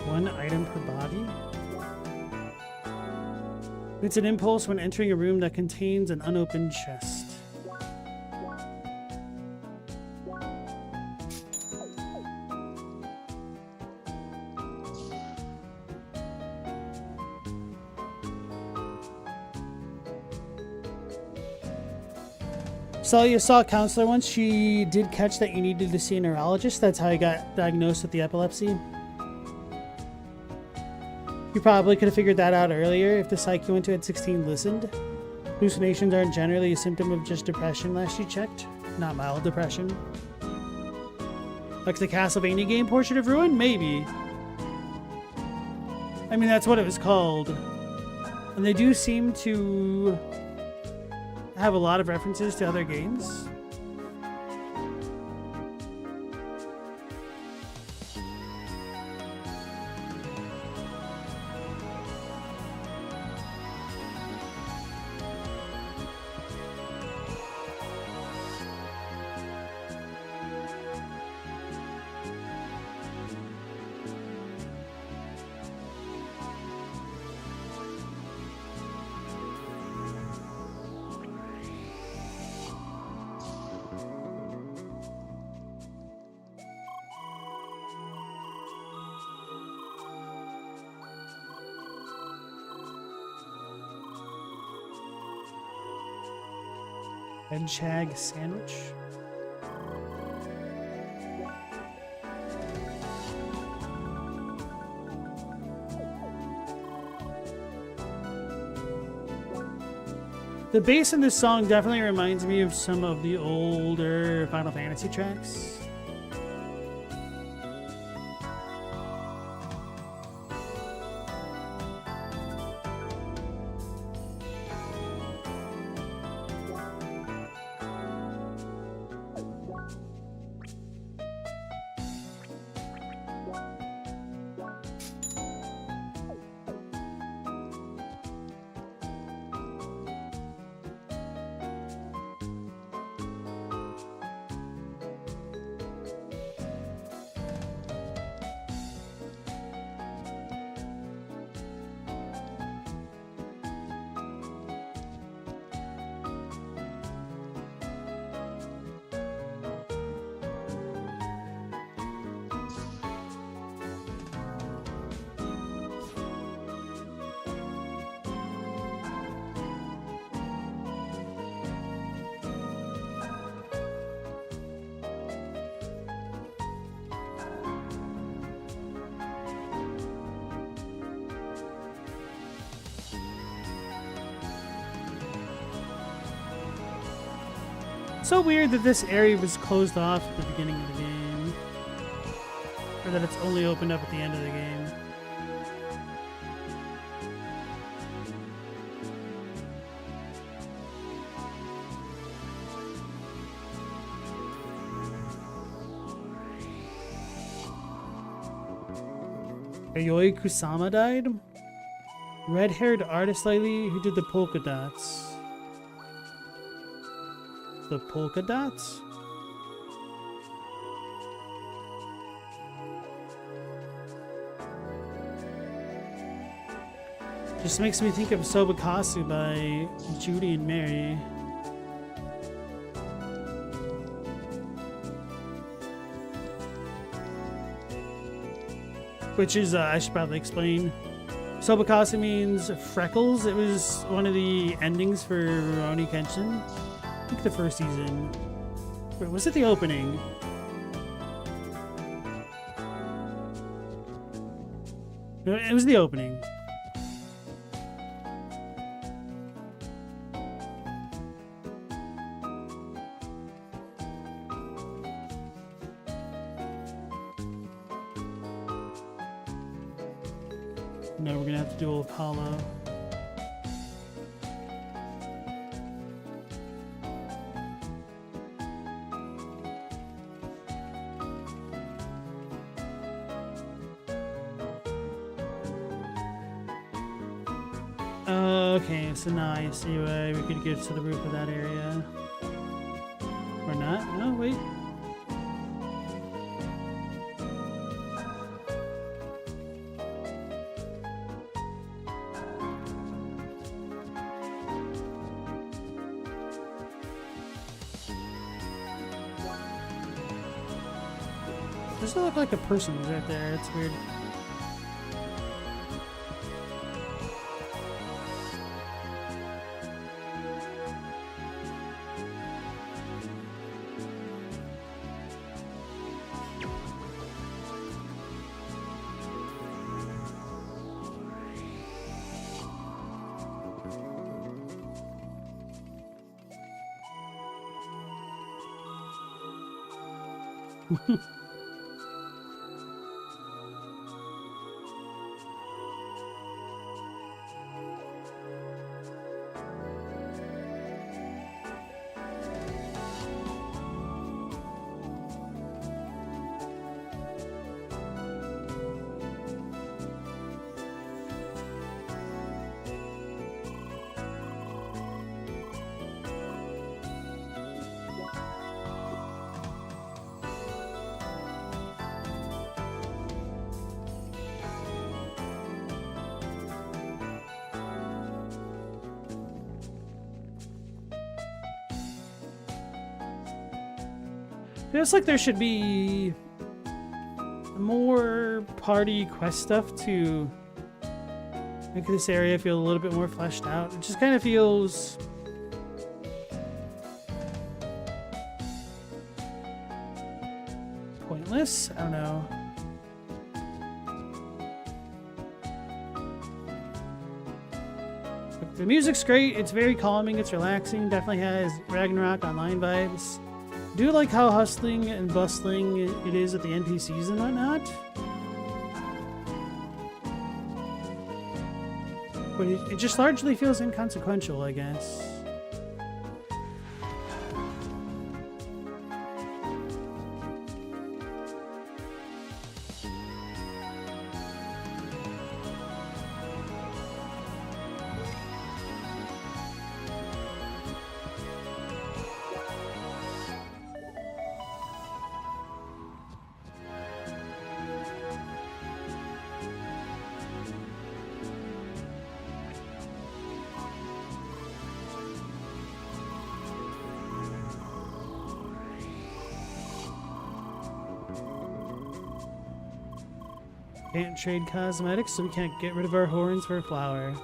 One item per body? It's an impulse when entering a room that contains an unopened chest. So you saw a counselor once. She did catch that you needed to see a neurologist. That's how I got diagnosed with the epilepsy. You probably could have figured that out earlier if the psych you went to at 16 listened. Hallucinations aren't generally a symptom of just depression last you checked. Not mild depression. Like the Castlevania game Portrait of Ruin? Maybe. I mean, that's what it was called. And they do seem to have a lot of references to other games. Hedgehog sandwich. The bass in this song definitely reminds me of some of the older Final Fantasy tracks. So weird that this area was closed off at the beginning of the game. Or that it's only opened up at the end of the game. Yayoi Kusama died? Red-haired artist lady who did the polka dots. The polka dots? Just makes me think of Sobakasu by Judy and Mary. Which is, I should probably explain. Sobakasu means freckles. It was one of the endings for Rurouni Kenshin. I think the first season. Wait, was it the opening? No, it was the opening. No, we're gonna have to do Old Hollow. Okay, so now I see why we could get to the roof of that area. Or not? Oh, wait. Does it look like a person right there? It's weird. Feels like there should be more party quest stuff to make this area feel a little bit more fleshed out. It just kind of feels pointless. I don't know. The music's great. It's very calming. It's relaxing. Definitely has Ragnarok Online vibes. I do like how hustling and bustling it is with the NPCs and whatnot. But it just largely feels inconsequential, I guess. Can't trade cosmetics, so we can't get rid of our horns for a flower.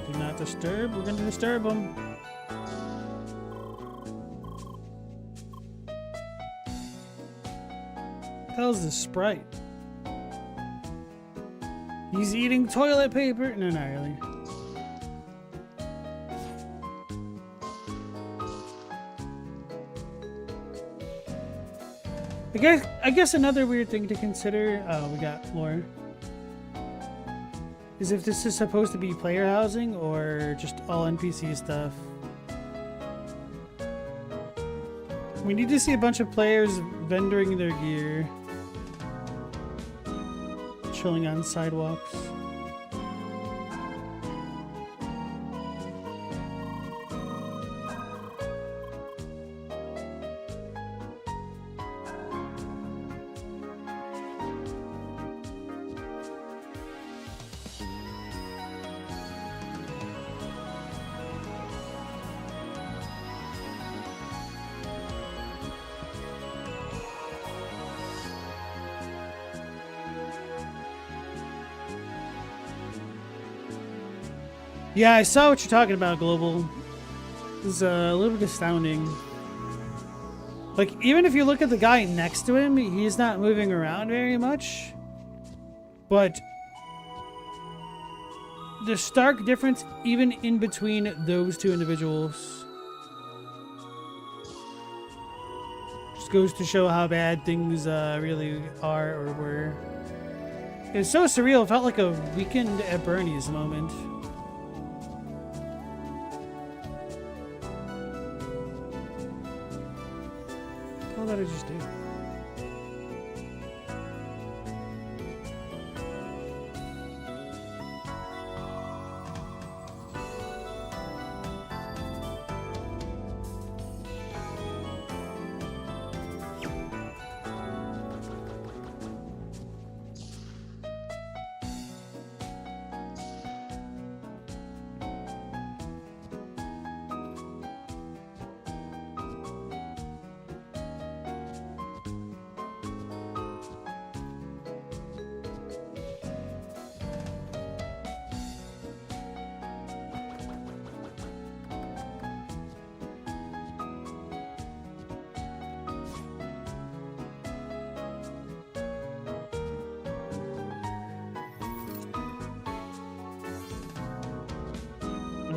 Do not disturb. We're going to disturb them. How's the sprite? He's eating toilet paper. No, not really. I guess another weird thing to consider. Oh, we got lore. Is if this is supposed to be player housing or just all NPC stuff. We need to see a bunch of players vendoring their gear. Chilling on sidewalks. Yeah, I saw what you're talking about, Global. It's a little bit astounding. Like, even if you look at the guy next to him, he's not moving around very much. But the stark difference even in between those two individuals just goes to show how bad things really are or were. It's so surreal. It felt like a Weekend at Bernie's moment. What did I just do?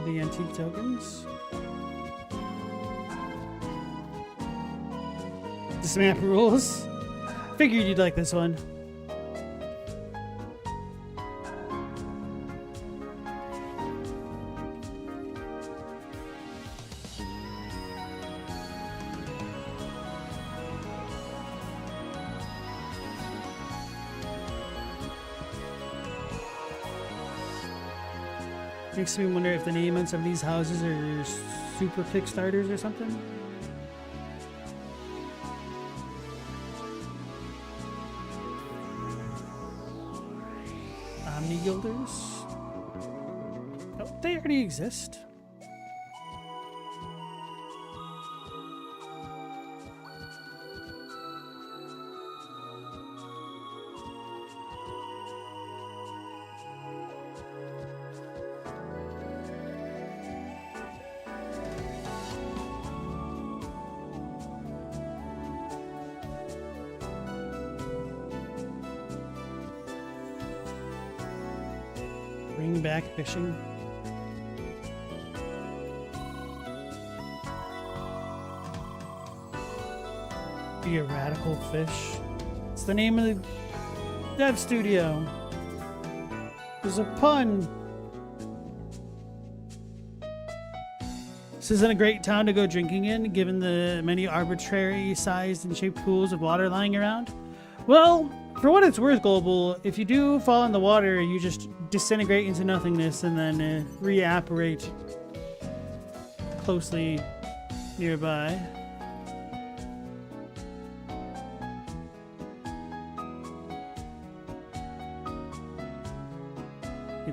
The antique tokens. This map rules. Figured you'd like this one. Makes me wonder if the name on some of these houses are super Kickstarters or something. Omni-guilders? Oh, they already exist. Bring back fishing. Be a radical fish. It's the name of the dev studio. There's a pun. This isn't a great town to go drinking in, given the many arbitrary sized and shaped pools of water lying around. Well, for what it's worth, Global, if you do fall in the water, you just disintegrate into nothingness and then reapparate closely nearby.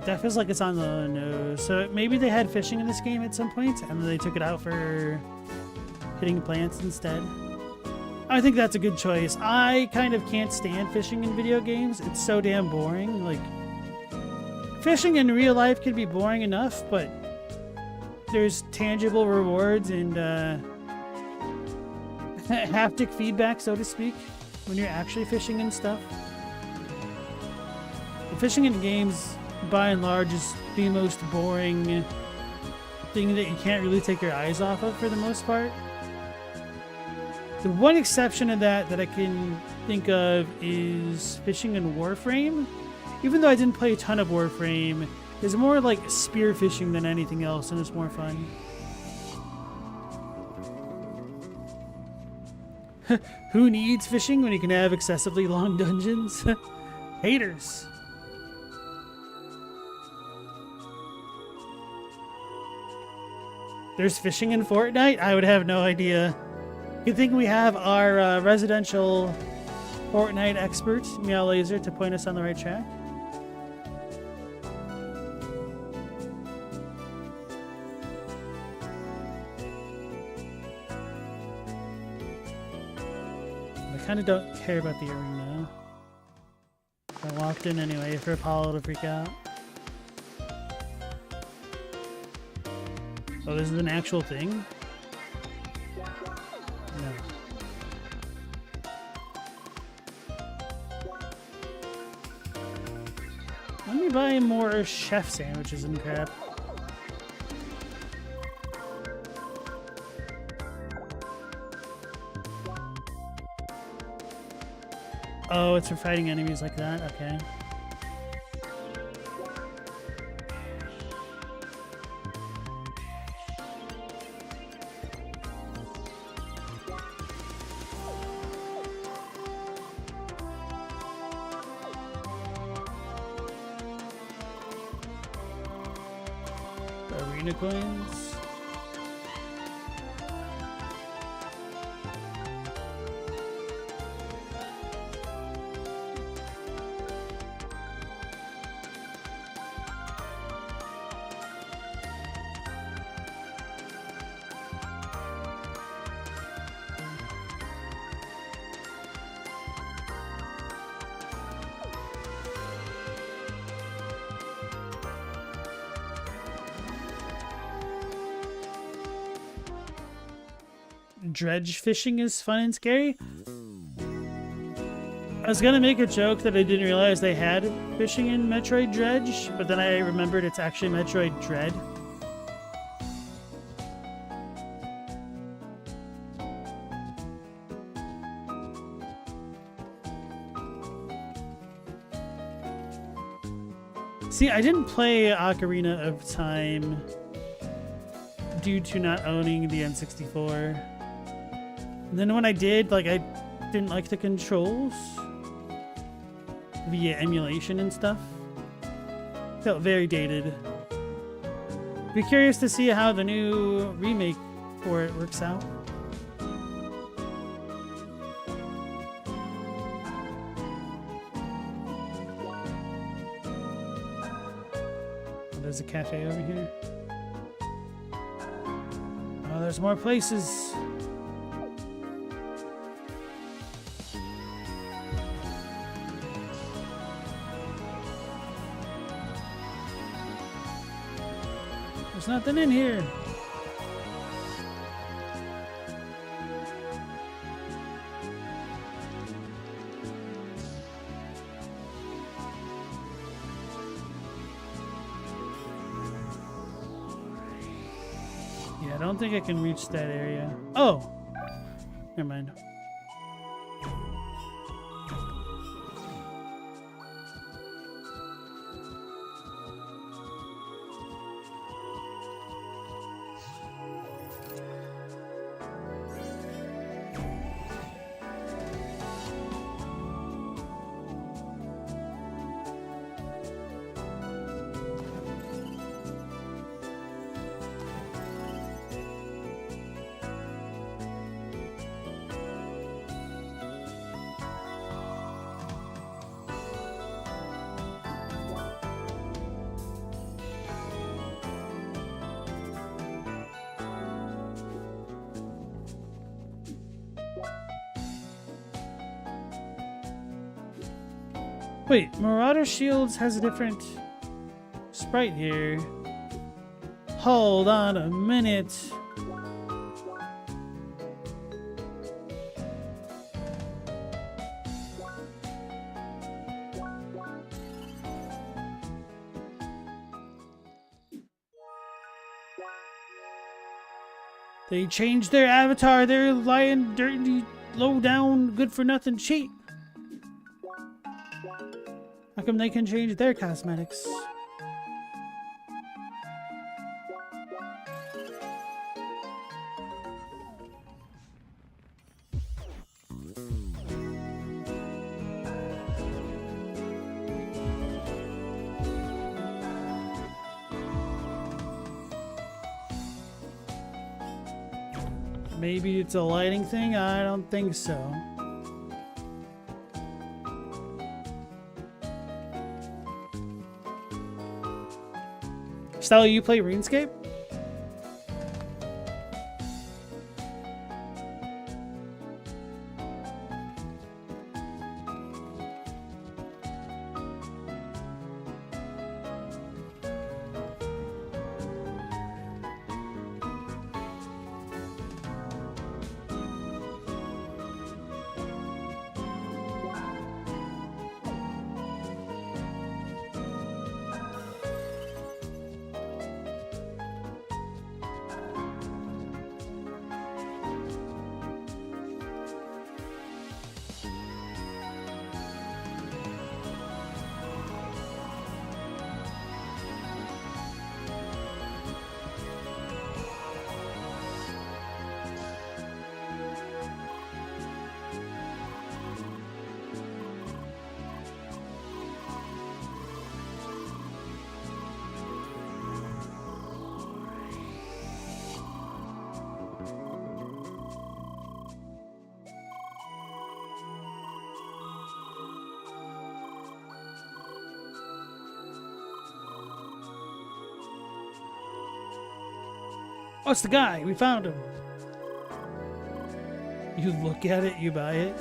That feels like it's on the nose. So maybe they had fishing in this game at some point and then they took it out for hitting plants instead. I think that's a good choice. I kind of can't stand fishing in video games. It's so damn boring. Like, fishing in real life can be boring enough, but there's tangible rewards and haptic feedback, so to speak, when you're actually fishing and stuff. The fishing in games, by and large, is the most boring thing that you can't really take your eyes off of for the most part. The one exception to that I can think of is fishing in Warframe. Even though I didn't play a ton of Warframe, it's more like spear fishing than anything else, and it's more fun. Who needs fishing when you can have excessively long dungeons? Haters. There's fishing in Fortnite? I would have no idea. Good thing we have our residential Fortnite expert, Meow Laser, to point us on the right track. I kind of don't care about the arena. I walked in anyway for Apollo to freak out. Oh, this is an actual thing? No. Let me buy more chef sandwiches and crap. Oh, it's for fighting enemies like that? Okay. Arena coins. Dredge fishing is fun and scary. I was gonna make a joke that I didn't realize they had fishing in Metroid Dredge, but then I remembered it's actually Metroid Dread. See, I didn't play Ocarina of Time due to not owning the N64. And then when I did, like, I didn't like the controls via emulation and stuff. Felt very dated. Be curious to see how the new remake for it works out. There's a cafe over here. Oh, there's more places. There's nothing in here. Yeah, I don't think I can reach that area. Oh! Never mind. Wait, Marauder Shields has a different sprite here. Hold on a minute. They changed their avatar. They're lying dirty, low down, good for nothing cheap. How come they can change their cosmetics? Maybe it's a lighting thing? I don't think so. Stella, you play RuneScape? Oh, it's the guy. We found him. You look at it, you buy it.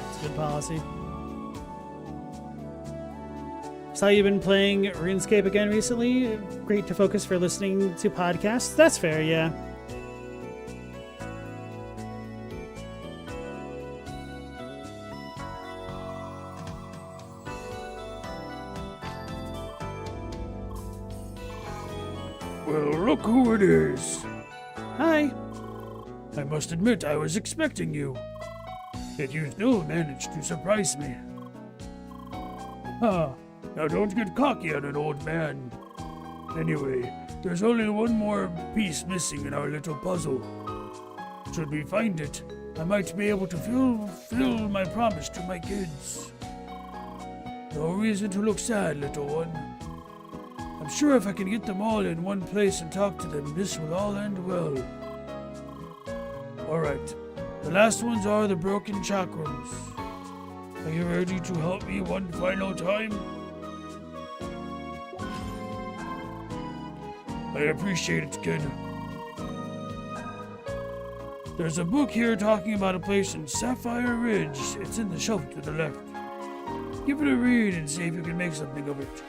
It's good policy. Saw you've been playing RuneScape again recently. Great to focus for listening to podcasts. That's fair, yeah. Well, look who it is. Hi. I must admit I was expecting you. Yet you still managed to surprise me. Ah, now don't get cocky on an old man. Anyway, there's only one more piece missing in our little puzzle. Should we find it, I might be able to fulfill my promise to my kids. No reason to look sad, little one. I'm sure if I can get them all in one place and talk to them, this will all end well. Alright, the last ones are the broken chakrams. Are you ready to help me one final time? I appreciate it, kid. There's a book here talking about a place in Sapphire Ridge. It's in the shelf to the left. Give it a read and see if you can make something of it.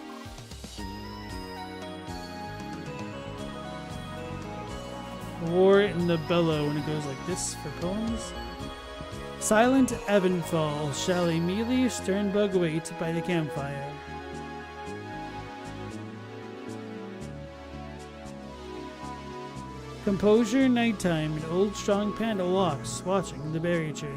War in the Bellow, and it goes like this for poems. Silent Evenfall shall a mealy Sternbug wait by the campfire. Composure nighttime, an old strong panda walks, watching the berry tree.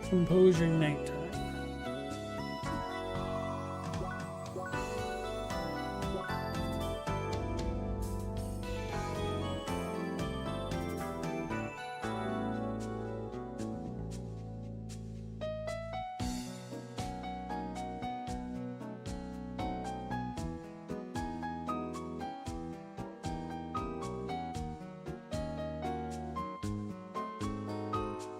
Composure nighttime.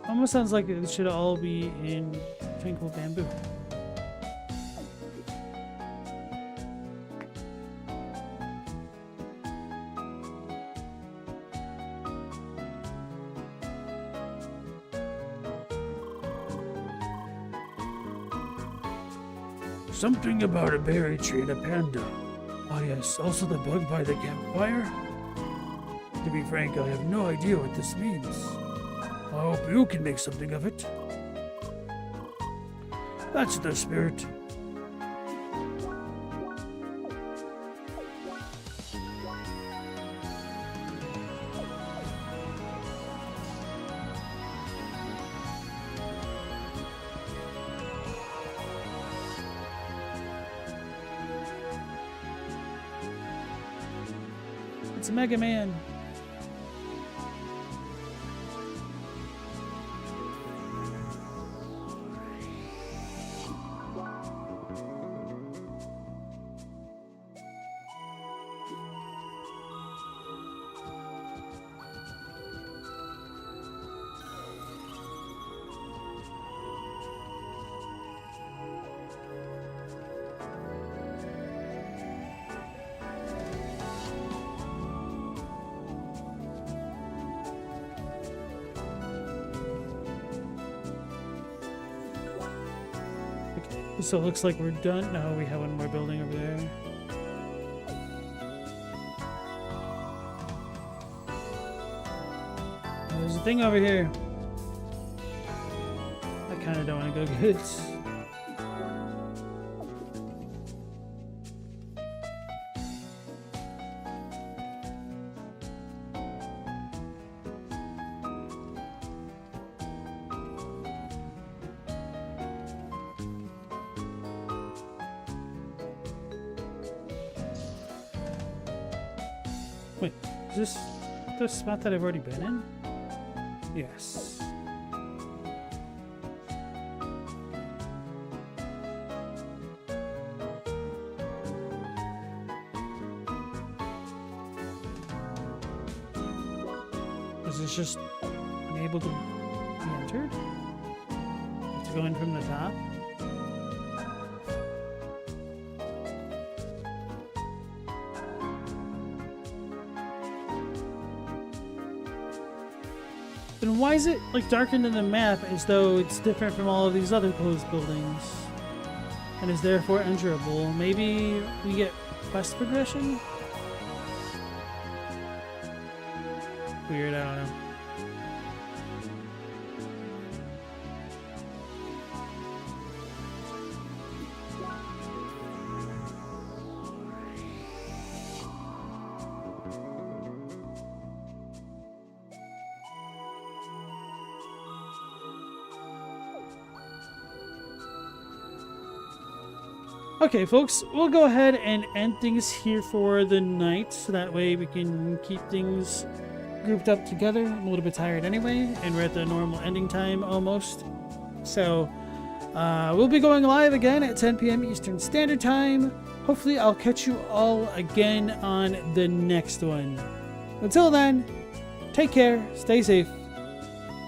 Almost sounds like it should all be in Tranquil Bamboo. Something about a berry tree and a panda. Ah yes, also the bug by the campfire? To be frank, I have no idea what this means. I hope you can make something of it. That's the spirit. It's Mega Man. So it looks like we're done. No, we have one more building over there. Oh, there's a thing over here. I kind of don't want to go get it. Is this the spot that I've already been in? Yes. Is this just unable to be entered? Have to go in from the top? Then why is it like darkened in the map as though it's different from all of these other closed buildings and is therefore enterable? Maybe we get quest progression? Weird, I don't know. Okay, folks, we'll go ahead and end things here for the night, so that way we can keep things grouped up together. I'm a little bit tired anyway, and we're at the normal ending time almost. So, we'll be going live again at 10 p.m. Eastern Standard Time. Hopefully, I'll catch you all again on the next one. Until then, take care, stay safe.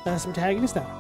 That's Protagonist out.